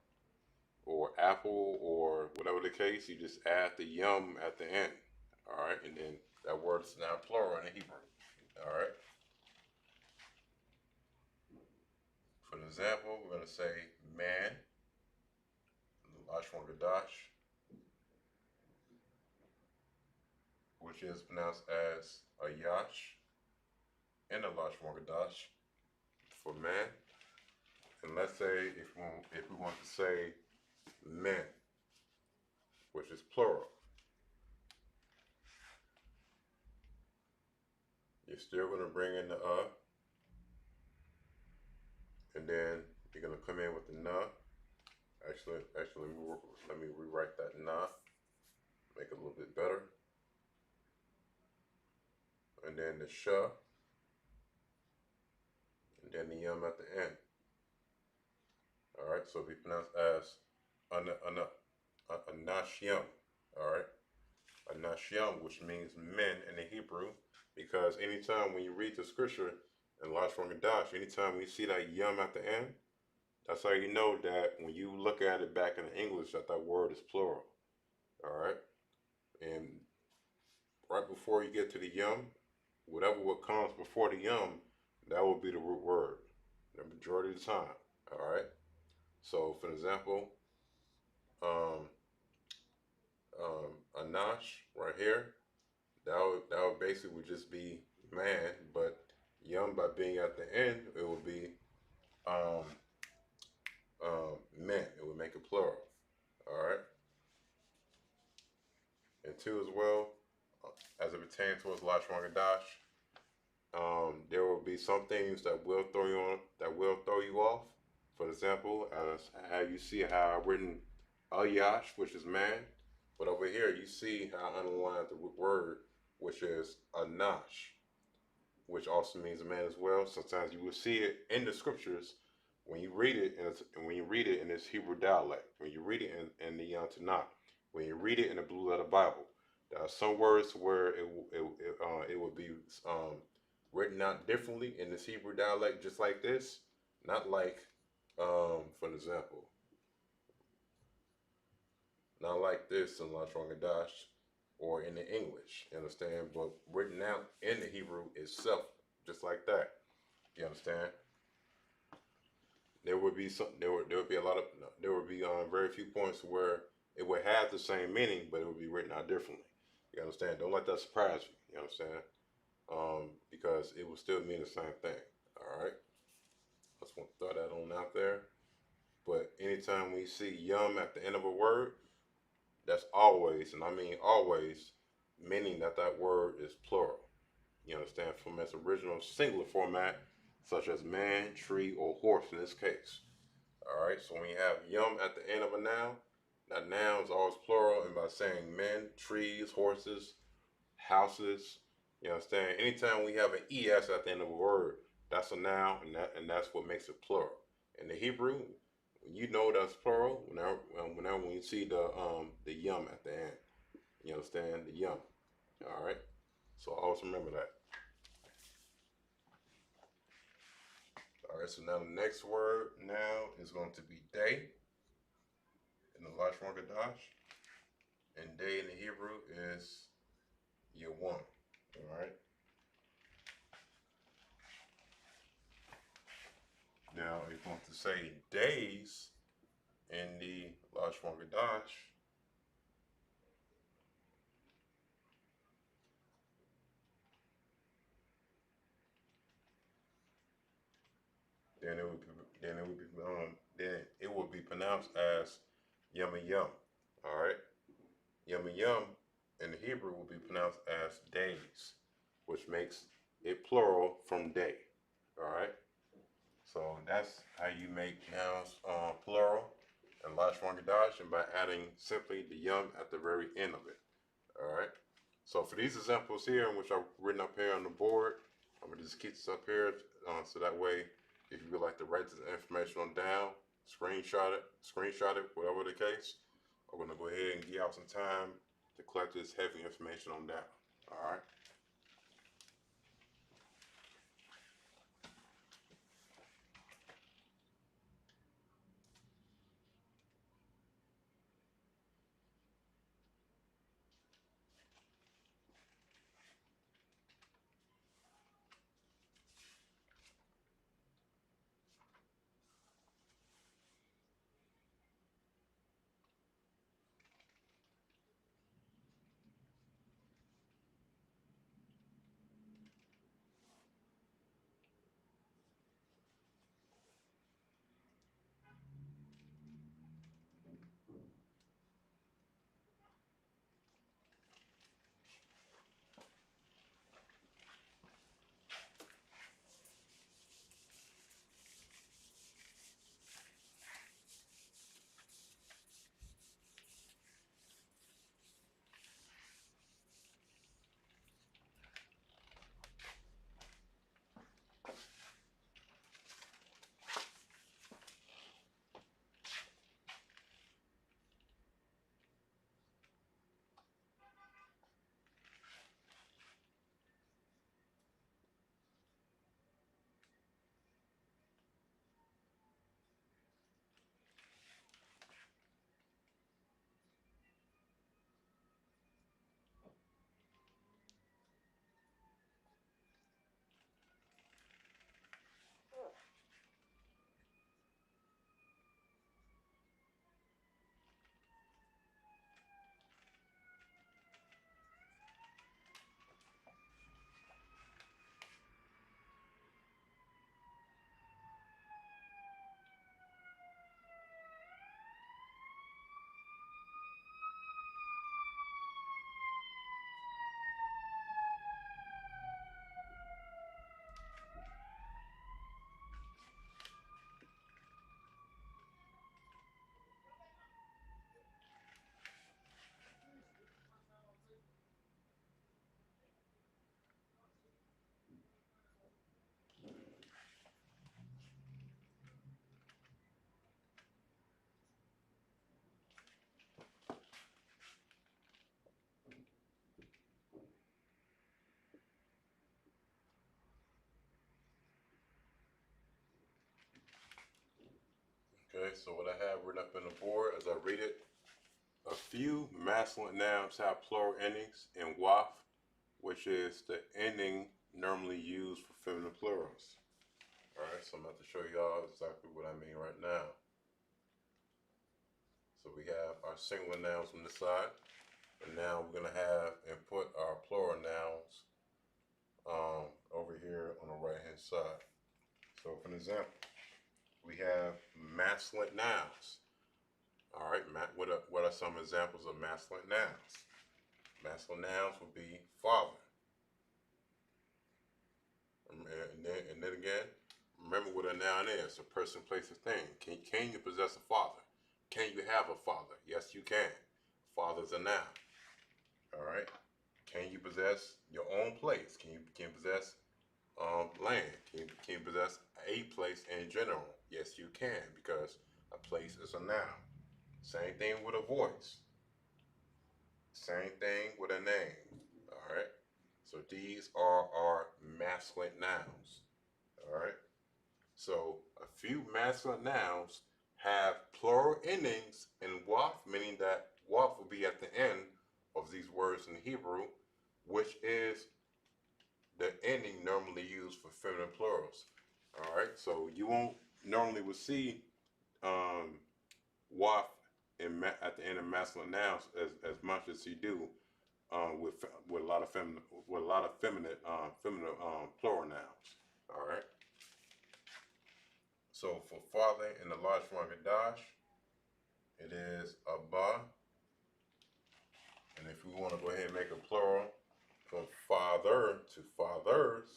or apple or whatever the case, you just add the yum at the end. All right, and then that word is now plural in the Hebrew. All right. For example, we're going to say man, Lashon Gadash, which is pronounced as a yash in the Lashon Gadash for man. And let's say if we want to say men, which is plural, you're still going to bring in the and then you're going to come in with the na. Actually, let me rewrite that na, make it a little bit better. And then the sha, and then the yum at the end. All right, so it'll be pronounced as anashyam. All right, anashyam, which means men in the Hebrew, because anytime when you read the scripture in Lashon Gadash, anytime we see that yum at the end, that's how you know that when you look at it back in English, that word is plural. All right, and right before you get to the yum, whatever what comes before the yum, that will be the root word, the majority of the time. All right. So, for example, um, anash right here, that would basically would just be man, but yum by being at the end, it would be um, men. It would make it plural. All right. And two as well, as it pertains towards Lashon Gadash, there will be some things that will throw you on, that will throw you off. For example, as how you see how I've written Ayash, which is man, but over here you see how I underlined the word, which is Anash, which also means a man as well. Sometimes you will see it in the scriptures when you read it, and when you read it in this Hebrew dialect, when you read it in the Tanakh, when you read it in the Blue Letter Bible, there are some words where it would be written out differently in this Hebrew dialect, just like this, not like, for example, not like this in Lashon Gadash or in the English, you understand? But written out in the Hebrew itself, just like that, you understand? There would be very few points where it would have the same meaning, but it would be written out differently. You understand? Don't let that surprise you. You understand? Because it will still mean the same thing. All right. I just want to throw that on out there. But anytime we see yum at the end of a word, that's always, and I mean always, meaning that word is plural. You understand? From its original singular format, such as man, tree, or horse in this case. All right, so when you have yum at the end of a noun, that noun is always plural, and by saying men, trees, horses, houses, you understand? Anytime we have an es at the end of a word, that's a noun, and that's what makes it plural. In the Hebrew, you know that's plural whenever when you see the yum at the end. You understand? The yum. All right. So always remember that. All right. So now the next word now is going to be day in the Lashon Gadash, and day in the Hebrew is Yawam. All right. Now, if you want to say days in the Lashwan Gadash, then it would be then it would be pronounced as yum and yum. All right. Yum and yum in the Hebrew will be pronounced as days, which makes it plural from day. All right. So that's how you make nouns plural and Lashwan Gadash, and by adding simply the yum at the very end of it. All right. So for these examples here, which I've written up here on the board, I'm gonna just keep this up here so that way, if you would like to write this information on down, screenshot it, whatever the case, I'm gonna go ahead and give out some time to collect this heavy information on down. All right. Okay. So what I have written up on the board as I read it, a few masculine nouns have plural endings in waf, which is the ending normally used for feminine plurals. All right, so I'm about to show y'all exactly what I mean right now. So we have our singular nouns on this side, and now we're gonna have and put our plural nouns over here on the right hand side. So for an example, we have masculine nouns. All right, what are some examples of masculine nouns? Masculine nouns would be father. And then again, remember what a noun is: a person, place, a thing. Can you possess a father? Can you have a father? Yes, you can. Father's a noun. All right. Can you possess your own place? Can you possess land? Can you possess a place in general? Yes, you can, because a place is a noun. Same thing with a voice. Same thing with a name. All right. So these are our masculine nouns. All right. So a few masculine nouns have plural endings in waf, meaning that waf will be at the end of these words in Hebrew, which is the ending normally used for feminine plurals. All right, so you won't normally will see um, waf at the end of masculine nouns as much as you do with a lot of feminine plural nouns. All right. So for father in the large form dash, it is abba, and if we want to go ahead and make a plural from father to fathers,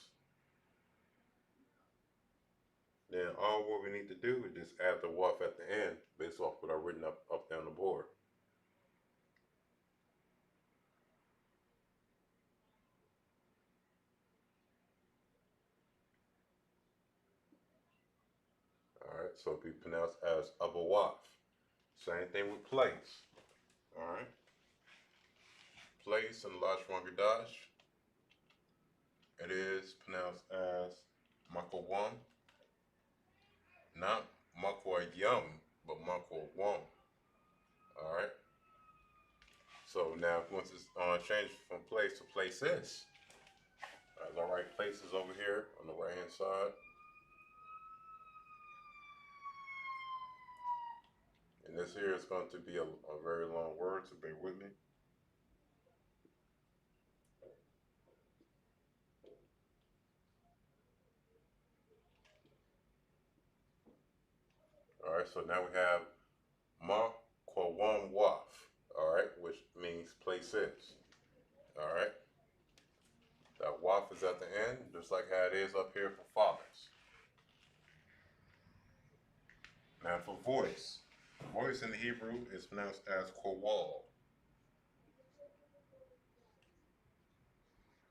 then all what we need to do is just add the waf at the end based off what I've written up there on the board. All right, so it'll be pronounced as abawaf. Same thing with place. All right, place in the large form dash, it is pronounced as makawam, not makwa yum, but makwa wam. All right. So now once it's changed from place to places, as I write places over here on the right hand side, and this here is going to be a very long word, so bear with me. All right, so now we have ma kwawam waf, all right, which means places. All right, that waf is at the end, just like how it is up here for fathers. Now for voice, voice in the Hebrew is pronounced as kowal.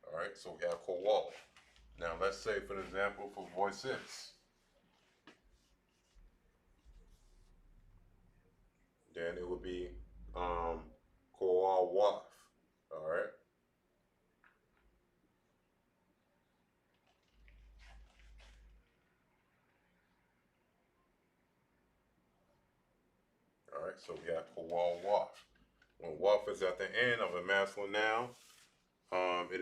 All right, so we have kowal. Now let's say, for example, for voices, then it would be kowal waf. All right. All right, so we have kowal waf. When waf is at the end of a masculine noun, it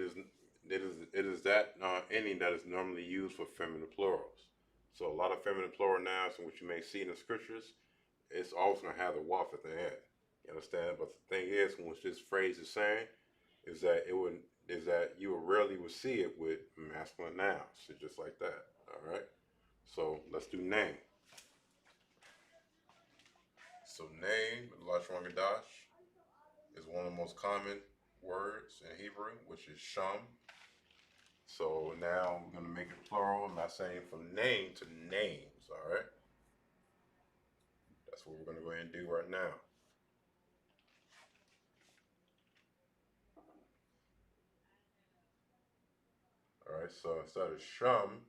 is that ending that is normally used for feminine plurals. So a lot of feminine plural nouns, which you may see in the scriptures, it's always going to have the waf at the end. You understand? But the thing is, when this phrase is saying, is that you rarely would see it with masculine nouns. It's just like that. All right. So let's do name. So name, Lashon Gadash, is one of the most common words in Hebrew, which is sham. So now we're going to make it plural. I'm not saying from name to names, all right? That's what we're going to go ahead and do right now. All right, so instead of sham,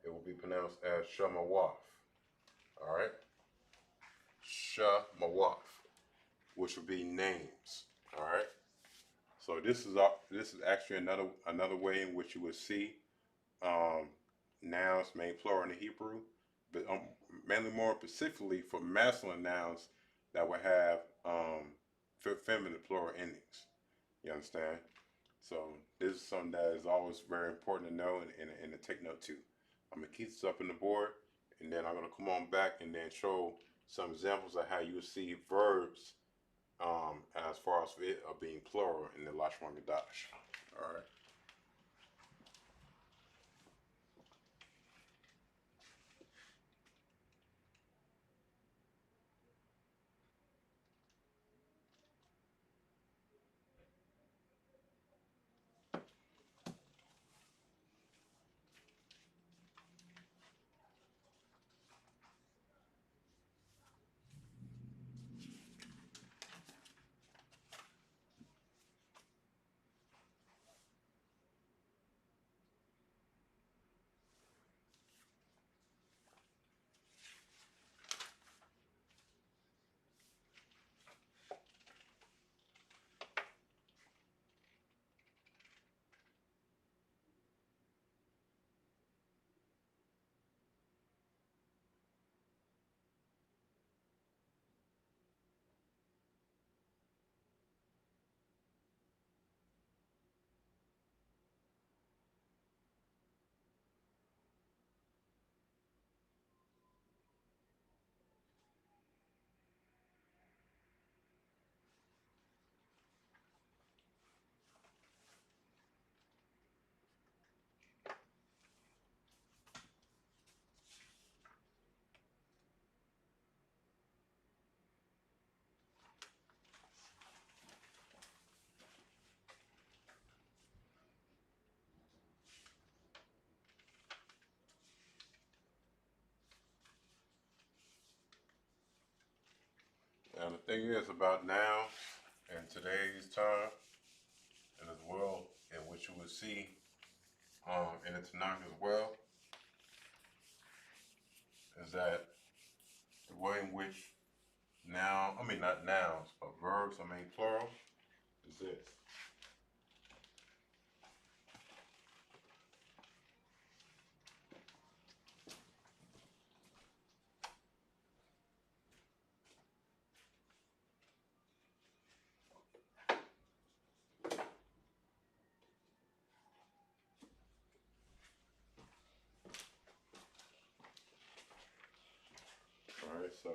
it will be pronounced as shamawaf. All right? Shamawaf, which would be names. All right? So this is actually another way in which you would see um, nouns made plural in the Hebrew, but mainly more specifically for masculine nouns that would have feminine plural endings. You understand? So this is something that is always very important to know and to take note to. I'm gonna keep this up in the board, and then I'm gonna come on back and then show some examples of how you see verbs as far as it being plural in the Lashon Gadash. All right. the thing is about now and today's time and as well, and what you would see in the Tanakh as well, is that the way in which not nouns, but verbs are made plural is this. Alright, so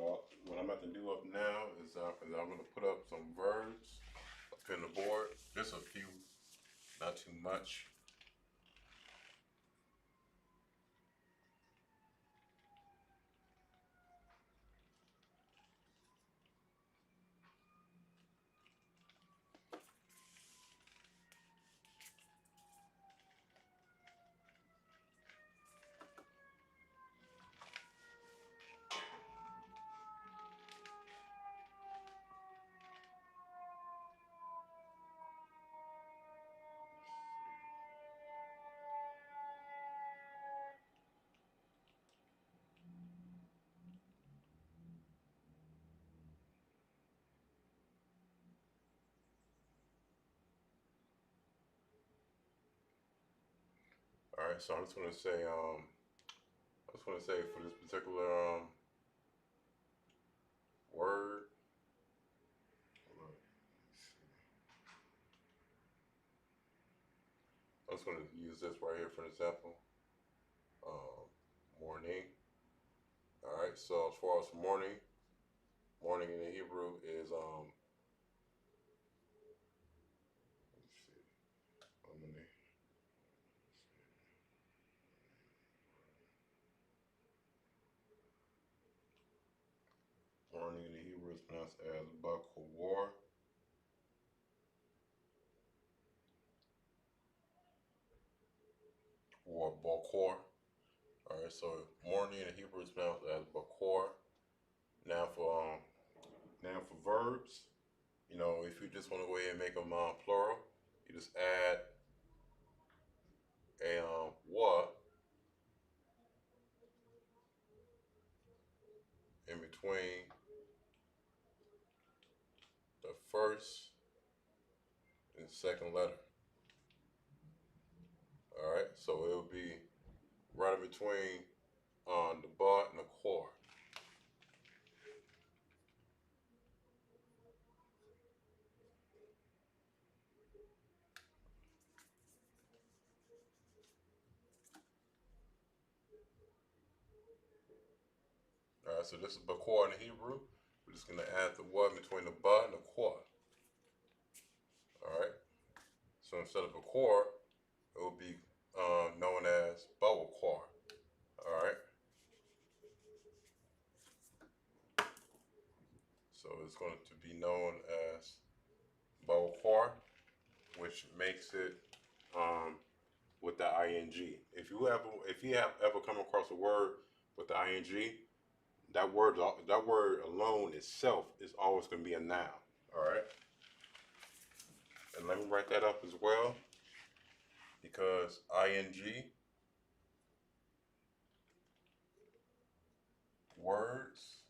what I'm about to do up now is I'm going to put up some verbs up in the board. Just a few, not too much. Alright, so I'm just going to say, for this particular word, I'm just going to use this right here for an example. Morning. Alright, so as far as morning in the Hebrew is let's see. Morning in the Hebrew is pronounced as bakor. Or bakor. Alright, so morning in the Hebrew is pronounced as bakor. Now for verbs, if you just want to go ahead and make them plural, you just add a wa in between the first and second letter. Alright, so it will be right in between the ba and the core. Alright, so this is bakor in the Hebrew. We're just going to add the wa between the ba and the core. Alright, so instead of bakor, it will be known as bawakor. Alright, so it's going to be known as bawakor, which makes it with the ing. If you have ever come across a word with the ing, that word alone itself is always going to be a noun. All right, and let me write that up as well, because ing words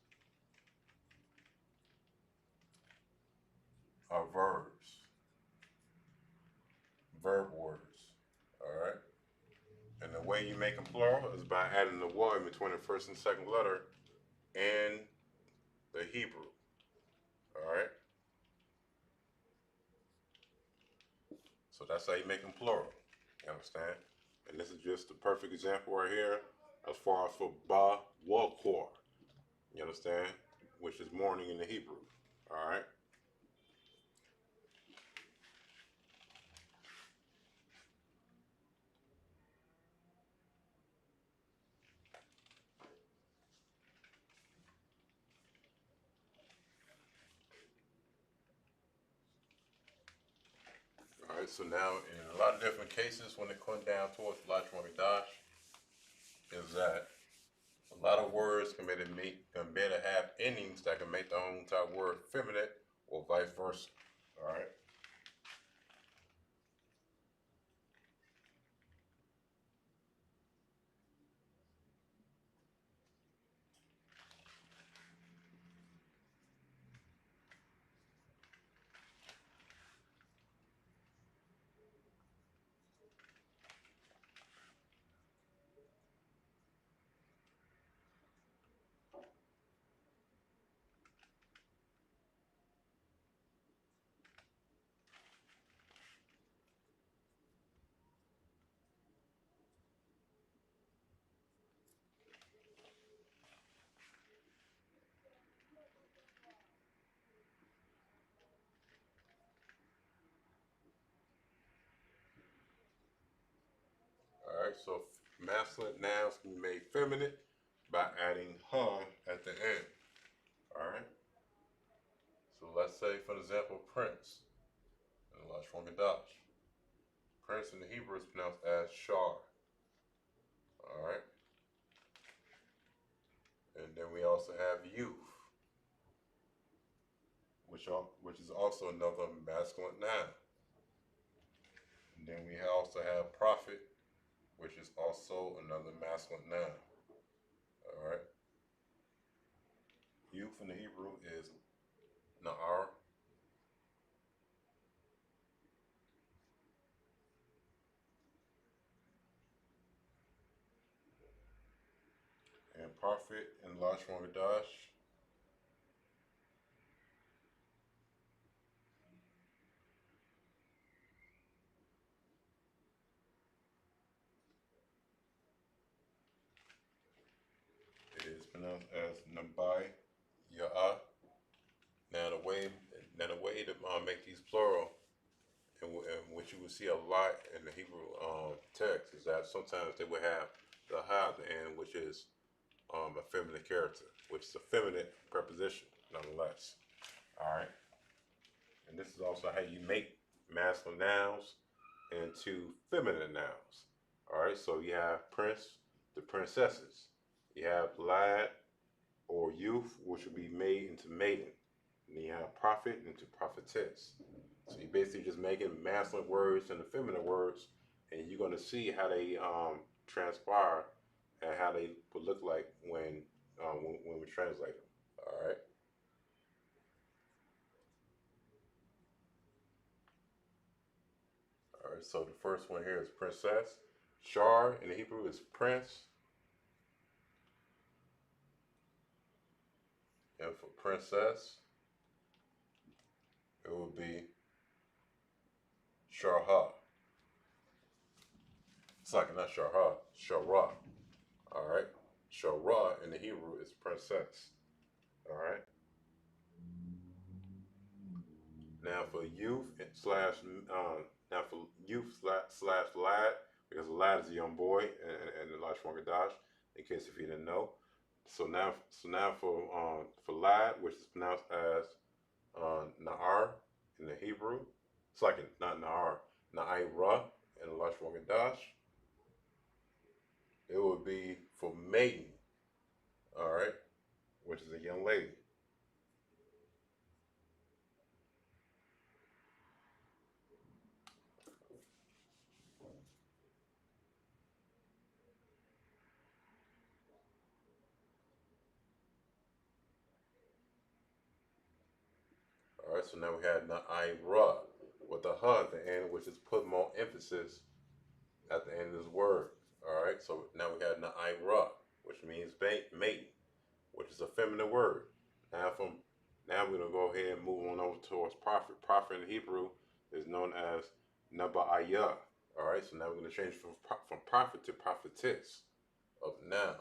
are verbs, verb words. All right. And the way you make them plural is by adding the wa in between the first and second letter in the Hebrew. All right. So that's how you make them plural. You understand? And this is just the perfect example right here as far as for ba wa kor. You understand? Which is morning in the Hebrew. All right. All right. So now, in a lot of different cases, when it comes down towards Lach Dash, is that a lot of words can better have endings that can make the whole entire word feminine or vice versa. All right. All right. So masculine nouns can be made feminine by adding "huh" at the end. All right. So let's say, for example, Prince in Lashwangadash. Prince in the Hebrew is pronounced as Shar. All right. And then we also have youth, which is also another masculine noun. And then we also have prophet, which is also another masculine noun. All right. Youth in the Hebrew is Na'ar. And prophet in Lashwangadash is pronounced as Nabai Ya'ah. Now the way to make these plural, and which you will see a lot in the Hebrew text, is that sometimes they will have the ha at the end, which is a feminine character, which is a feminine preposition, nonetheless. All right, and this is also how you make masculine nouns into feminine nouns. All right, so you have prince, the princesses. You have lad or youth, which will be made into maiden. And then you have prophet into prophetess. So you're basically just making masculine words into feminine words, and you're going to see how they transpire and how they would look like when we translate them. All right. All right. So the first one here is princess. Shar in the Hebrew is prince, and for princess, it would be Sharha. It's like not Sharha, Shara. All right. Shara in the Hebrew is princess. All right. Now for youth slash now for youth slash lad, because lad is a young boy and the Lash Wangadash, in case if you didn't know. So now for lad, which is pronounced as Na'ar in the Hebrew, it's like not Na'ar, Na'ira in the Lash Wangadash, it would be for maiden, all right, which is a young lady. All right, so now we had Na'ira with the ha at the end, which is put more emphasis at the end of this word. All right, so now we have Na'ira, which means mate, which is a feminine word. Now we're gonna go ahead and move on over towards prophet. Prophet in Hebrew is known as Naba'ayah. All right, so now we're gonna change from prophet to prophetess of now.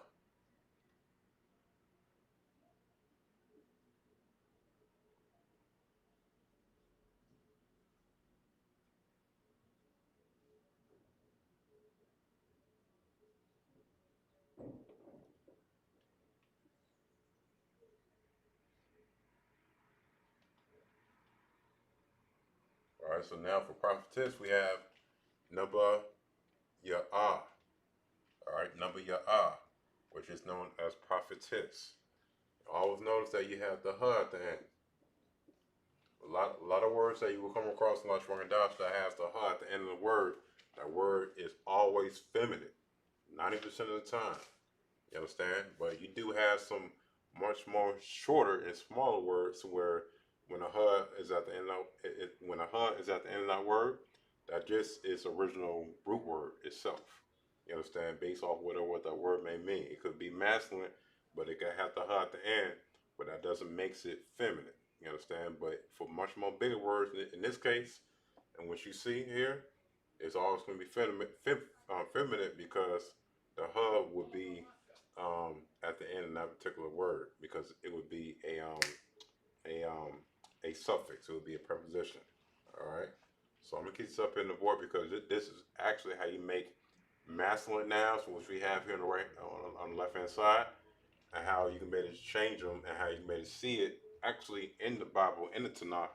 All right, so now for prophetess we have Naba Ya'ah. All right, Naba Ya'ah, which is known as prophetess. Always notice that you have the H at the end. A lot of words that you will come across in Lashon Hadash that has the H at the end of the word. That word is always feminine, 90% of the time. You understand? But you do have some much more shorter and smaller words where when a H is at the end of when a H is at the end of that word, that just is original root word itself. You understand? Based off whatever what that word may mean. It could be masculine, but it could have the H at the end, but that doesn't makes it feminine. You understand? But for much more bigger words in this case, and what you see here, it's always going to be feminine because the hub would be at the end of that particular word because it would be a um, a suffix. It would be a preposition. All right. So I'm gonna keep this up in the board because this is actually how you make masculine nouns, which we have here on the right on the left hand side, and how you can better change them and how you can better see it actually in the Bible in the Tanakh,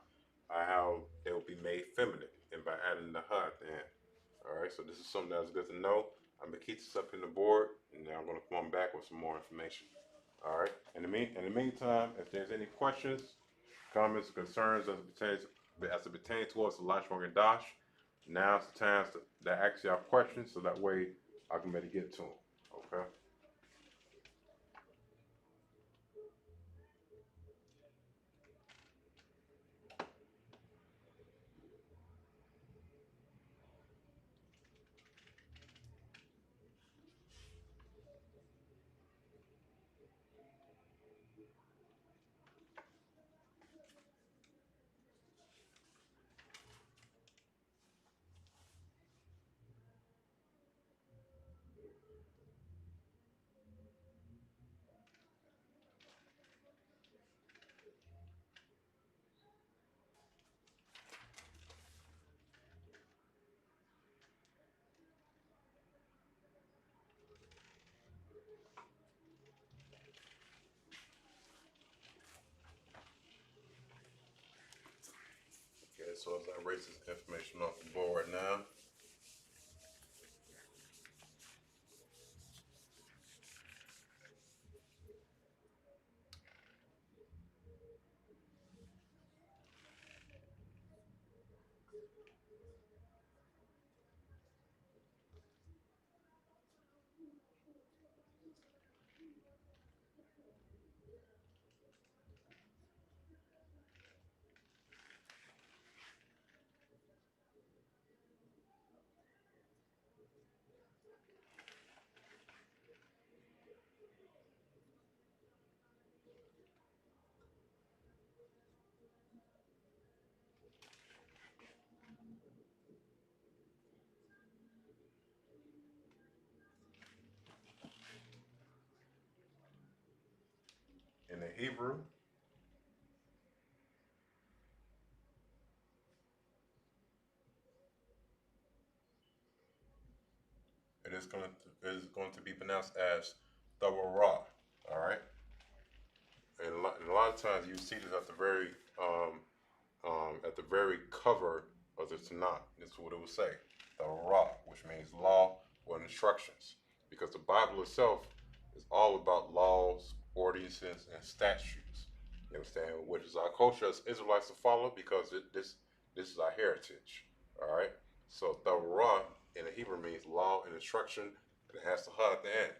how they will be made feminine and by adding the ha at the end. All right, so this is something that's good to know. I'm gonna keep this up in the board, and then I'm gonna come back with some more information. All right. In the meantime, if there's any questions, comments, concerns as it pertains towards the Lashon Hadash, now's the time to ask y'all questions, so that way I can better get to them. Okay. Okay. So as I erase this information off the board now. In the Hebrew, it is going to be pronounced as Thawarah. All right. And a lot of times you see this at the very cover of the Tanakh. This is what it will say, the Ra, which means law or instructions, because the Bible itself is all about laws, ordinances, and statutes. You understand? Which is our culture as Israelites to follow because this is our heritage. All right. So the Ra in the Hebrew means law and instruction, and it has the Ha at the end.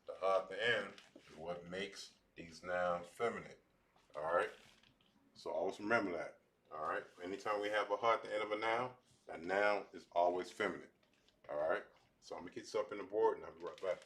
The Ha at the end is what makes these nouns feminine. All right. So always remember that. All right. Anytime we have a ha at the end of a noun, that noun is always feminine. All right. So I'm gonna keep this up in the board, and I'll be right back.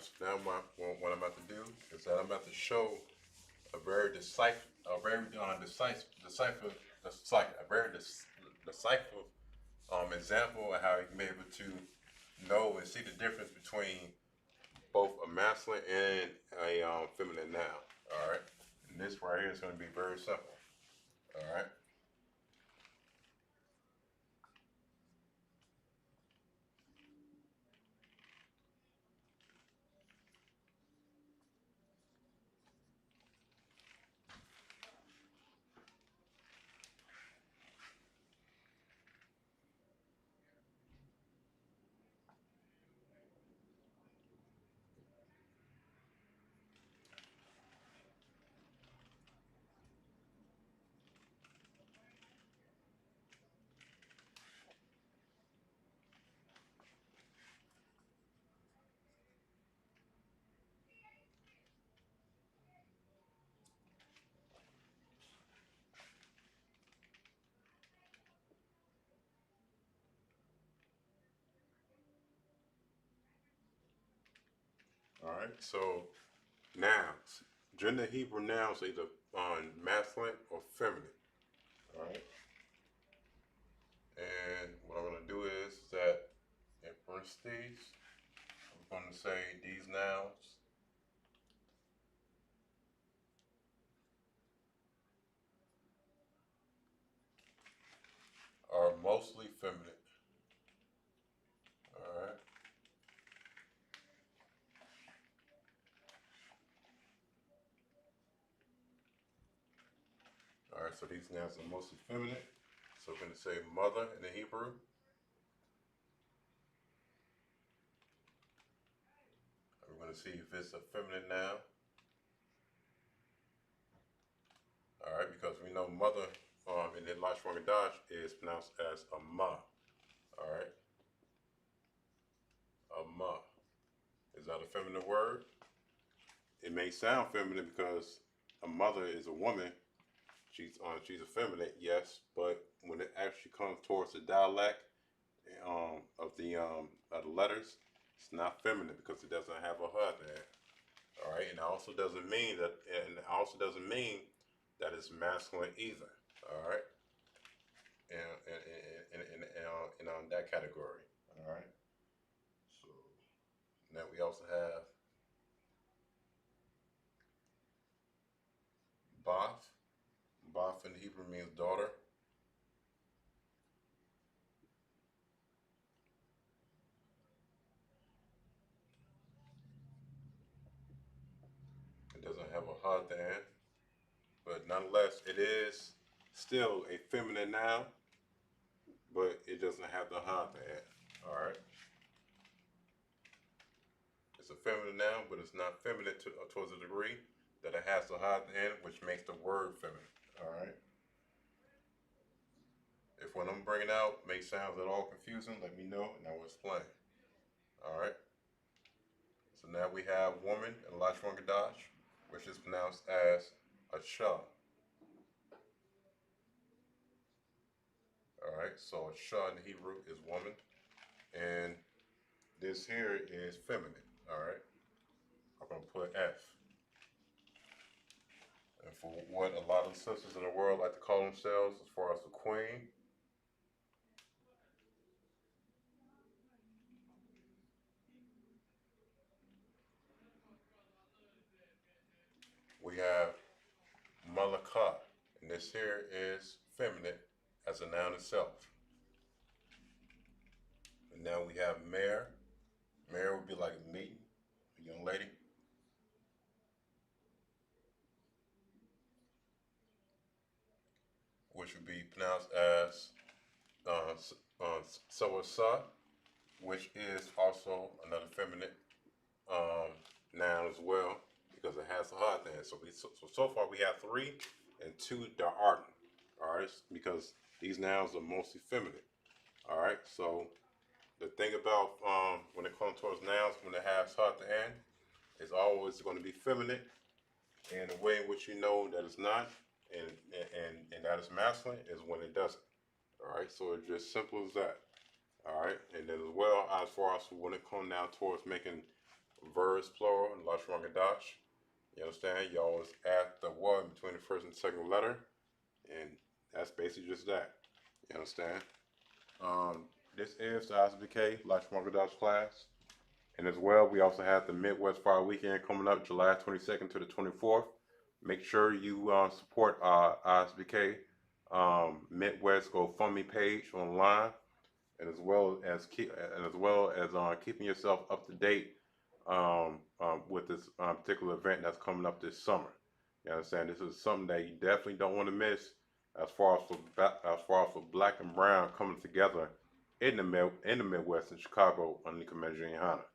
So now what I'm about to do is that I'm about to show a very decisive example of how you can be able to know and see the difference between both a masculine and a feminine noun. All right, and this right here is going to be very simple. All right. All right. So nouns, gender Hebrew nouns, are either masculine or feminine. All right. And what I'm going to do is that in parentheses, I'm going to say these nouns are mostly feminine. All right. All right. So these nouns are mostly feminine. So we're going to say mother in the Hebrew. We're going to see if it's a feminine noun. All right, because we know mother in the Lashwan Gadash is pronounced as a ma. All right, a ma. Is that a feminine word? It may sound feminine because a mother is a woman. She's effeminate, yes, but when it actually comes towards the dialect of the letters, it's not feminine because it doesn't have a h there. All right, and it also doesn't mean that it's masculine either. All right, and on that category. All right. So now we also have Bath. Bath in Hebrew means daughter. It doesn't have a h at the end, but nonetheless, it is still a feminine noun, but it doesn't have the h at the end. All right. It's a feminine noun, but it's not feminine towards a degree that it has the h at the end, which makes the word feminine. All right. If what I'm bringing out makes sounds at all confusing, let me know and I will explain. All right. So now we have woman in Lashon Gadash, which is pronounced as a shah. All right. So a shah in Hebrew is woman, and this here is feminine. All right. I'm gonna put F. And for what a lot of sisters in the world like to call themselves, as far as the queen, we have Malakah. And this here is feminine as a noun itself. And now we have Mare. Mare would be like a meeting, a young lady. Which would be pronounced as uh, Sawasa, which is also another feminine um, noun as well because it has a hard thing. So far we have 3 and 2 that aren't. All right, because these nouns are mostly feminine. All right, so the thing about when it comes towards nouns, when it has hard at the end, it's always going to be feminine, and the way in which you know that it's not, and that it's masculine is when it doesn't. All right, so it's just simple as that. All right, and then as well as far as when it comes down towards making Vers plural and Lash Wangadash. You understand? You always add the one between the first and second letter, and that's basically just that. You understand? This is the ISBK Lash Wangadash class. And as well, we also have the Midwest Fire Weekend coming up July 22nd to the 24th. Make sure you support our ISBK Midwest GoFundMe page online, and as well as keeping yourself up to date with this particular event that's coming up this summer. You understand? This is something that you definitely don't want to miss, as far as for Black and Brown coming together in the Midwest in Chicago under the Convention in Hana.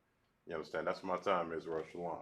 You understand? That's my time, Israel Shalom.